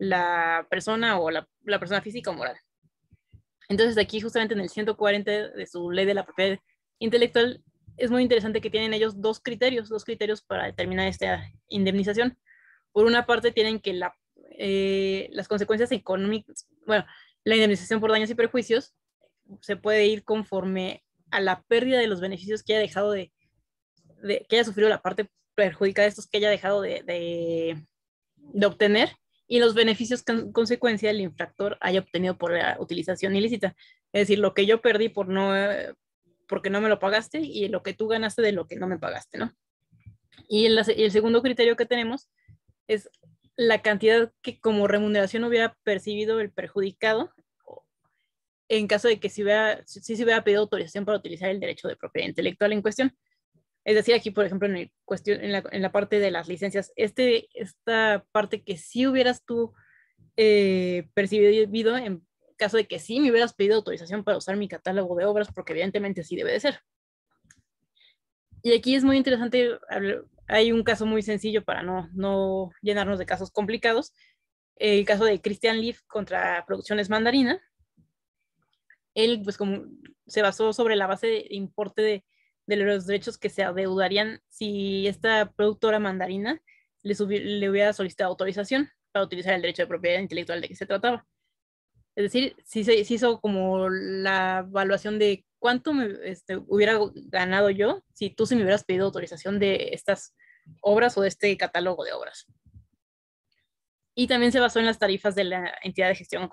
[SPEAKER 2] la persona o la persona física o moral. Entonces aquí justamente en el 140 de su ley de la propiedad intelectual es muy interesante que tienen ellos dos criterios para determinar esta indemnización. Por una parte tienen que las consecuencias económicas, bueno, la indemnización por daños y perjuicios se puede ir conforme a la pérdida de los beneficios que haya dejado que haya sufrido la parte perjudicada de estos que haya dejado de obtener y los beneficios que en consecuencia el infractor haya obtenido por la utilización ilícita. Es decir, lo que yo perdí porque no me lo pagaste y lo que tú ganaste de lo que no me pagaste, ¿no? Y el segundo criterio que tenemos es la cantidad que como remuneración hubiera percibido el perjudicado en caso de que si se hubiera pedido autorización para utilizar el derecho de propiedad intelectual en cuestión. Es decir, aquí, por ejemplo, en la parte de las licencias, esta parte que sí hubieras tú percibido en caso de que sí me hubieras pedido autorización para usar mi catálogo de obras, porque evidentemente así debe de ser. Y aquí es muy interesante, hay un caso muy sencillo para no llenarnos de casos complicados, el caso de Christian Leaf contra Producciones Mandarina. Él, pues, como se basó sobre la base de importe de los derechos que se adeudarían si esta productora mandarina le hubiera solicitado autorización para utilizar el derecho de propiedad intelectual de que se trataba. Es decir, se hizo como la evaluación de cuánto hubiera ganado yo si tú se me hubieras pedido autorización de estas obras o de este catálogo de obras. Y también se basó en las tarifas de la entidad de gestión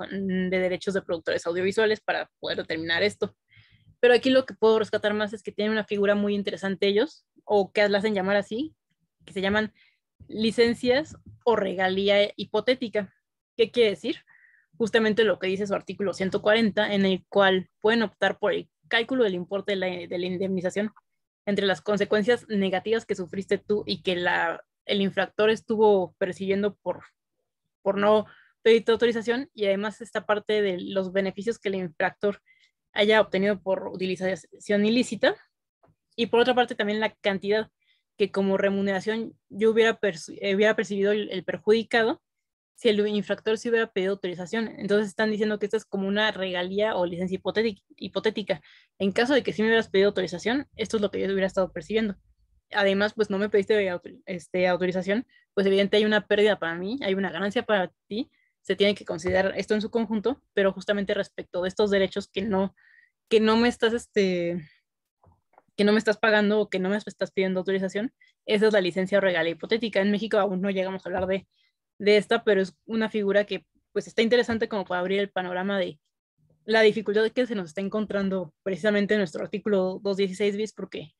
[SPEAKER 2] de derechos de productores audiovisuales para poder determinar esto. Pero aquí lo que puedo rescatar más es que tienen una figura muy interesante ellos, o que la hacen llamar así, que se llaman licencias o regalía hipotética. ¿Qué quiere decir? Justamente lo que dice su artículo 140, en el cual pueden optar por el cálculo del importe de la indemnización entre las consecuencias negativas que sufriste tú y que el infractor estuvo persiguiendo por no pedir tu autorización, y además esta parte de los beneficios que el infractor haya obtenido por utilización ilícita, y por otra parte también la cantidad que como remuneración yo hubiera percibido el perjudicado si el infractor se hubiera pedido autorización. Entonces están diciendo que esto es como una regalía o licencia hipotética. En caso de que sí me hubieras pedido autorización, esto es lo que yo hubiera estado percibiendo. Además, pues no me pediste autorización, pues evidentemente hay una pérdida para mí, hay una ganancia para ti, se tiene que considerar esto en su conjunto, pero justamente respecto de estos derechos que no me estás, que no me estás pagando o que no me estás pidiendo autorización, esa es la licencia o regalía hipotética. En México aún no llegamos a hablar de esta, pero es una figura que pues está interesante como para abrir el panorama de la dificultad que se nos está encontrando precisamente en nuestro artículo 216 bis, porque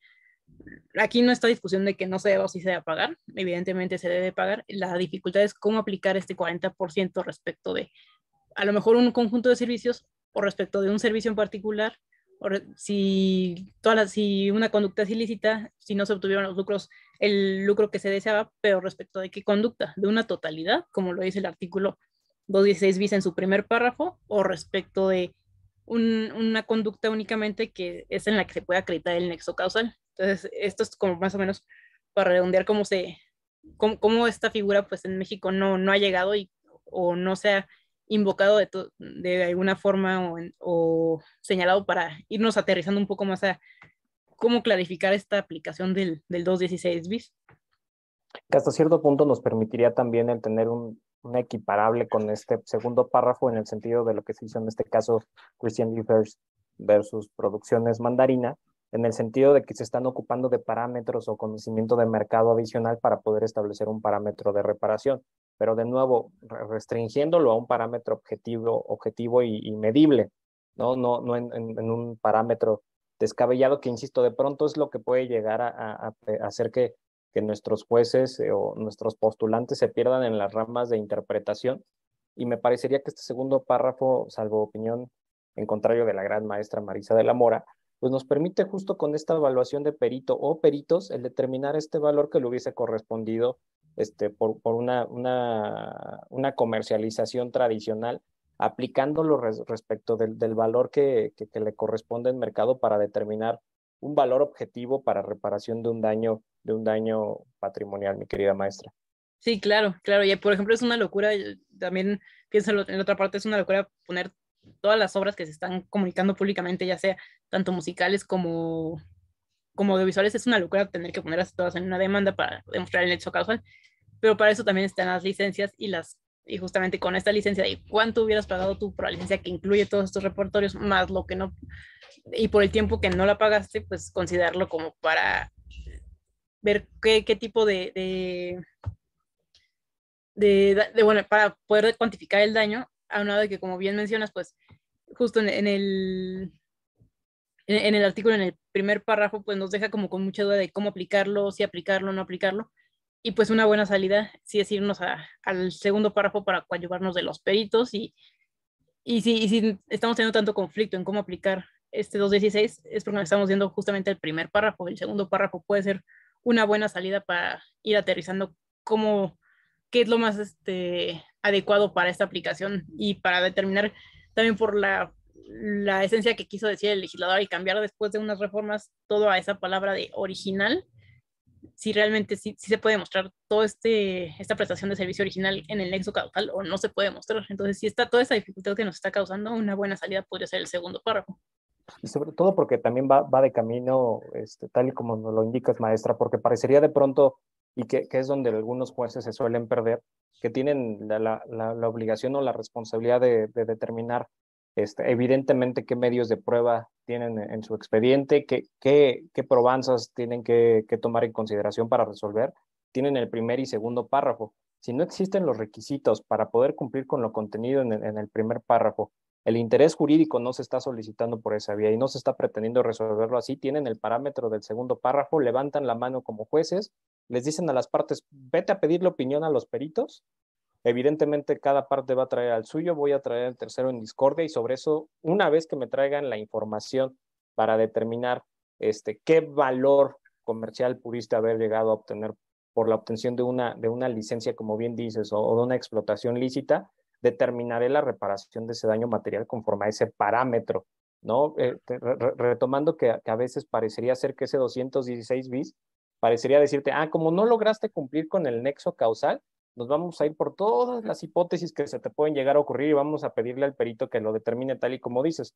[SPEAKER 2] aquí no está discusión de que no se deba o sí se debe pagar, evidentemente se debe pagar, la dificultad es cómo aplicar este 40% respecto de a lo mejor un conjunto de servicios o respecto de un servicio en particular, o si una conducta es ilícita, si no se obtuvieron los lucros, el lucro que se deseaba, pero respecto de qué conducta, de una totalidad, como lo dice el artículo 216 bis en su primer párrafo, o respecto de una conducta únicamente que es en la que se puede acreditar el nexo causal. Entonces, esto es como más o menos para redondear cómo esta figura pues en México no ha llegado o no se ha invocado de alguna forma o señalado para irnos aterrizando un poco más a cómo clarificar esta aplicación del 216 bis.
[SPEAKER 1] Que hasta cierto punto nos permitiría también el tener un equiparable con este segundo párrafo en el sentido de lo que se hizo en este caso Christian Liefers versus Producciones Mandarina, en el sentido de que se están ocupando de parámetros o conocimiento de mercado adicional para poder establecer un parámetro de reparación, pero de nuevo restringiéndolo a un parámetro objetivo y medible, no en un parámetro descabellado que, insisto, de pronto es lo que puede llegar a hacer que nuestros jueces o nuestros postulantes se pierdan en las ramas de interpretación. Y me parecería que este segundo párrafo, salvo opinión en contrario de la gran maestra Marisa de la Mora, pues nos permite justo con esta evaluación de perito o peritos el determinar este valor que le hubiese correspondido por una comercialización tradicional, aplicándolo respecto del valor que le corresponde en mercado para determinar un valor objetivo para reparación de un daño patrimonial, mi querida maestra.
[SPEAKER 2] Sí, claro, claro. Y por ejemplo, es una locura. también piénsalo en la otra parte, es una locura poner todas las obras que se están comunicando públicamente, ya sea tanto musicales como audiovisuales, es una locura tener que ponerlas todas en una demanda para demostrar el nexo causal, pero para eso también están las licencias y justamente con esta licencia de cuánto hubieras pagado tú por la licencia que incluye todos estos repertorios, más lo que no, y por el tiempo que no la pagaste, pues considerarlo como para ver qué tipo bueno, para poder cuantificar el daño, a un lado de que, como bien mencionas, pues justo en el artículo, en el primer párrafo, pues nos deja como con mucha duda de cómo aplicarlo, si aplicarlo, no aplicarlo. Y pues una buena salida sí es irnos al segundo párrafo para coadyuvarnos de los peritos y si estamos teniendo tanto conflicto en cómo aplicar este 216 es porque nos estamos viendo justamente el primer párrafo. El segundo párrafo puede ser una buena salida para ir aterrizando cómo, qué es lo más adecuado para esta aplicación y para determinar también por la esencia que quiso decir el legislador y cambiar después de unas reformas todo a esa palabra de original, si realmente sí se puede mostrar todo esta prestación de servicio original en el nexo causal o no se puede mostrar. Entonces, si está toda esa dificultad que nos está causando, una buena salida podría ser el segundo párrafo.
[SPEAKER 1] Y sobre todo porque también va de camino, tal y como nos lo indicas, maestra, porque parecería de pronto, y que es donde algunos jueces se suelen perder, que tienen la obligación o la responsabilidad de determinar evidentemente qué medios de prueba tienen en su expediente, qué probanzas tienen que tomar en consideración para resolver. Tienen el primer y segundo párrafo. Si no existen los requisitos para poder cumplir con lo contenido en el primer párrafo, el interés jurídico no se está solicitando por esa vía y no se está pretendiendo resolverlo así, tienen el parámetro del segundo párrafo, levantan la mano como jueces, les dicen a las partes, vete a pedirle opinión a los peritos. Evidentemente cada parte va a traer al suyo, voy a traer el tercero en discordia y sobre eso, una vez que me traigan la información para determinar qué valor comercial pudiste haber llegado a obtener por la obtención de una licencia, como bien dices, o de una explotación lícita, determinaré la reparación de ese daño material conforme a ese parámetro, ¿no? Retomando que a veces parecería ser que ese 216 bis parecería decirte, como no lograste cumplir con el nexo causal, nos vamos a ir por todas las hipótesis que se te pueden llegar a ocurrir y vamos a pedirle al perito que lo determine tal y como dices.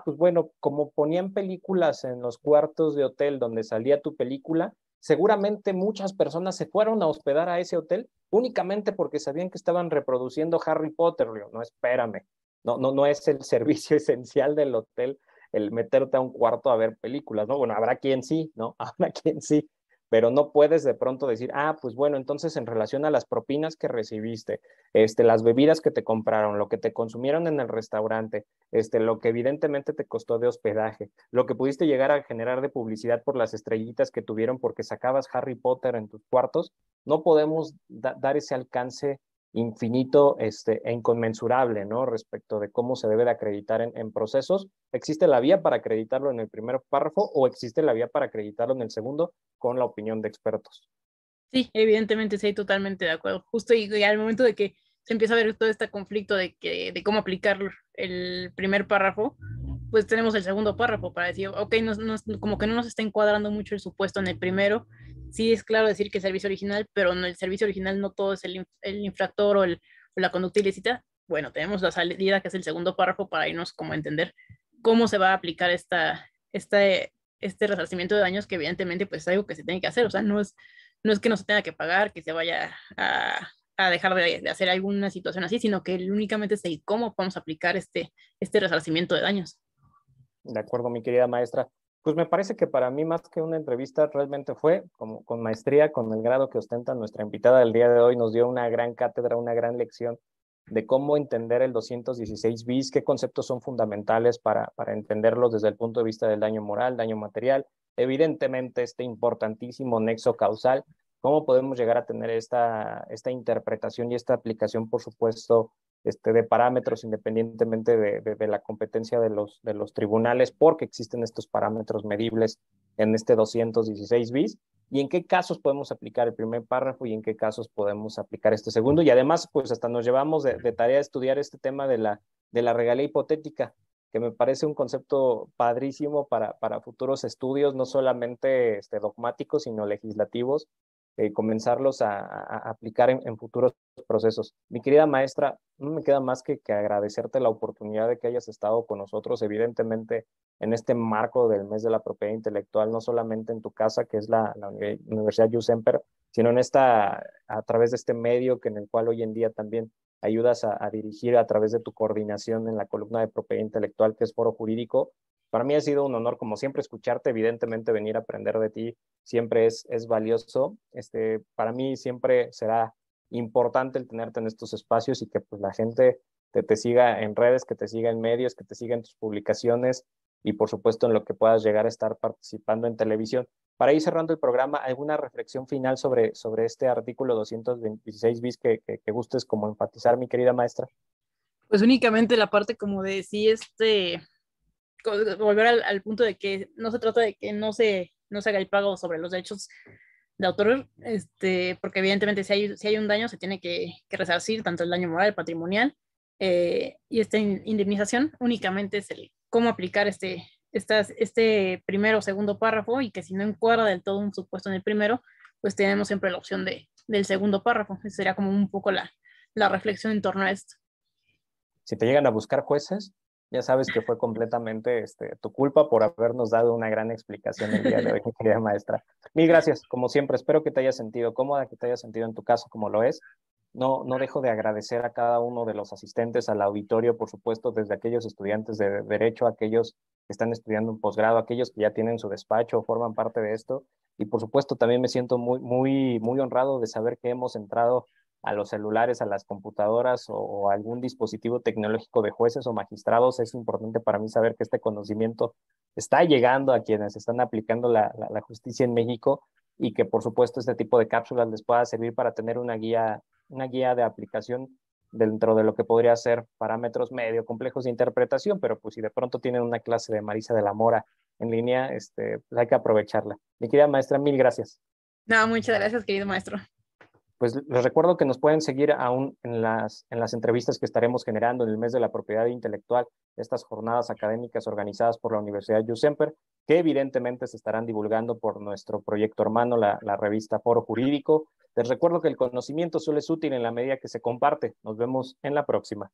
[SPEAKER 1] Pues bueno, como ponían películas en los cuartos de hotel donde salía tu película, seguramente muchas personas se fueron a hospedar a ese hotel únicamente porque sabían que estaban reproduciendo Harry Potter. No, espérame, no es el servicio esencial del hotel el meterte a un cuarto a ver películas, ¿no? Bueno, habrá quien sí, ¿no? Habrá quien sí, pero no puedes de pronto decir, pues bueno, entonces en relación a las propinas que recibiste, las bebidas que te compraron, lo que te consumieron en el restaurante, lo que evidentemente te costó de hospedaje, lo que pudiste llegar a generar de publicidad por las estrellitas que tuvieron porque sacabas Harry Potter en tus cuartos, no podemos dar ese alcance infinito e inconmensurable, ¿no? Respecto de cómo se debe de acreditar en procesos. ¿Existe la vía para acreditarlo en el primer párrafo o existe la vía para acreditarlo en el segundo con la opinión de expertos?
[SPEAKER 2] Sí, evidentemente sí, totalmente de acuerdo. Justo y al momento de que se empieza a ver todo este conflicto de cómo aplicar el primer párrafo, pues tenemos el segundo párrafo para decir, ok, como que no nos está encuadrando mucho el supuesto en el primero. Sí es claro decir que es servicio original, pero en el servicio original no todo es el infractor o la conducta ilícita. Bueno, tenemos la salida que es el segundo párrafo para irnos como a entender cómo se va a aplicar este resarcimiento de daños que evidentemente pues es algo que se tiene que hacer. O sea, no es que no se tenga que pagar, que se vaya a dejar de hacer alguna situación así, sino que únicamente es el cómo podemos aplicar este resarcimiento de daños.
[SPEAKER 1] De acuerdo, mi querida maestra. Pues me parece que para mí más que una entrevista realmente fue como con maestría, con el grado que ostenta nuestra invitada del día de hoy, nos dio una gran cátedra, una gran lección de cómo entender el 216 bis, qué conceptos son fundamentales para entenderlos desde el punto de vista del daño moral, daño material, evidentemente este importantísimo nexo causal, cómo podemos llegar a tener esta interpretación y esta aplicación, por supuesto, de parámetros independientemente de la competencia de los tribunales, porque existen estos parámetros medibles en este 216 bis, y en qué casos podemos aplicar el primer párrafo y en qué casos podemos aplicar este segundo. Y además, pues hasta nos llevamos de tarea a estudiar este tema de la regalía hipotética, que me parece un concepto padrísimo para futuros estudios, no solamente dogmáticos, sino legislativos, comenzarlos a aplicar en futuros procesos. Mi querida maestra, no me queda más que agradecerte la oportunidad de que hayas estado con nosotros, evidentemente en este marco del mes de la propiedad intelectual, no solamente en tu casa, que es la Universidad Jules Semper, sino en a través de este medio que en el cual hoy en día también ayudas a dirigir a través de tu coordinación en la columna de propiedad intelectual, que es Foro Jurídico. Para mí ha sido un honor, como siempre, escucharte, evidentemente venir a aprender de ti siempre es valioso. Para mí siempre será importante el tenerte en estos espacios y que pues, la gente te siga en redes, que te siga en medios, que te siga en tus publicaciones y por supuesto en lo que puedas llegar a estar participando en televisión. Para ir cerrando el programa, ¿alguna reflexión final sobre este artículo 226 bis que gustes como enfatizar, mi querida maestra?
[SPEAKER 2] Pues únicamente la parte como de sí, volver al punto de que no se trata de que no se haga el pago sobre los derechos de autor, porque evidentemente si hay un daño se tiene que resarcir tanto el daño moral, patrimonial, y esta indemnización únicamente es el cómo aplicar este primero o segundo párrafo, y que si no encuadra del todo un supuesto en el primero, pues tenemos siempre la opción del segundo párrafo. Esa sería como un poco la reflexión en torno a esto.
[SPEAKER 1] Si te llegan a buscar jueces, ya sabes que fue completamente tu culpa por habernos dado una gran explicación el día de hoy, mi querida maestra. Mil gracias, como siempre, espero que te hayas sentido cómoda, que te hayas sentido en tu casa como lo es. No dejo de agradecer a cada uno de los asistentes al auditorio, por supuesto, desde aquellos estudiantes de Derecho, aquellos que están estudiando un posgrado, aquellos que ya tienen su despacho o forman parte de esto. Y por supuesto, también me siento muy honrado de saber que hemos entrado a los celulares, a las computadoras o algún dispositivo tecnológico de jueces o magistrados. Es importante para mí saber que este conocimiento está llegando a quienes están aplicando la justicia en México y que por supuesto este tipo de cápsulas les pueda servir para tener una guía de aplicación dentro de lo que podría ser parámetros medio complejos de interpretación, pero pues si de pronto tienen una clase de Marisa de la Mora en línea, pues hay que aprovecharla. Mi querida maestra, mil gracias.
[SPEAKER 2] No, muchas gracias, querido maestro.
[SPEAKER 1] Pues les recuerdo que nos pueden seguir aún en las entrevistas que estaremos generando en el mes de la propiedad intelectual, estas jornadas académicas organizadas por la Universidad Jules Semper, que evidentemente se estarán divulgando por nuestro proyecto hermano, la revista Foro Jurídico. Les recuerdo que el conocimiento solo es útil en la medida que se comparte. Nos vemos en la próxima.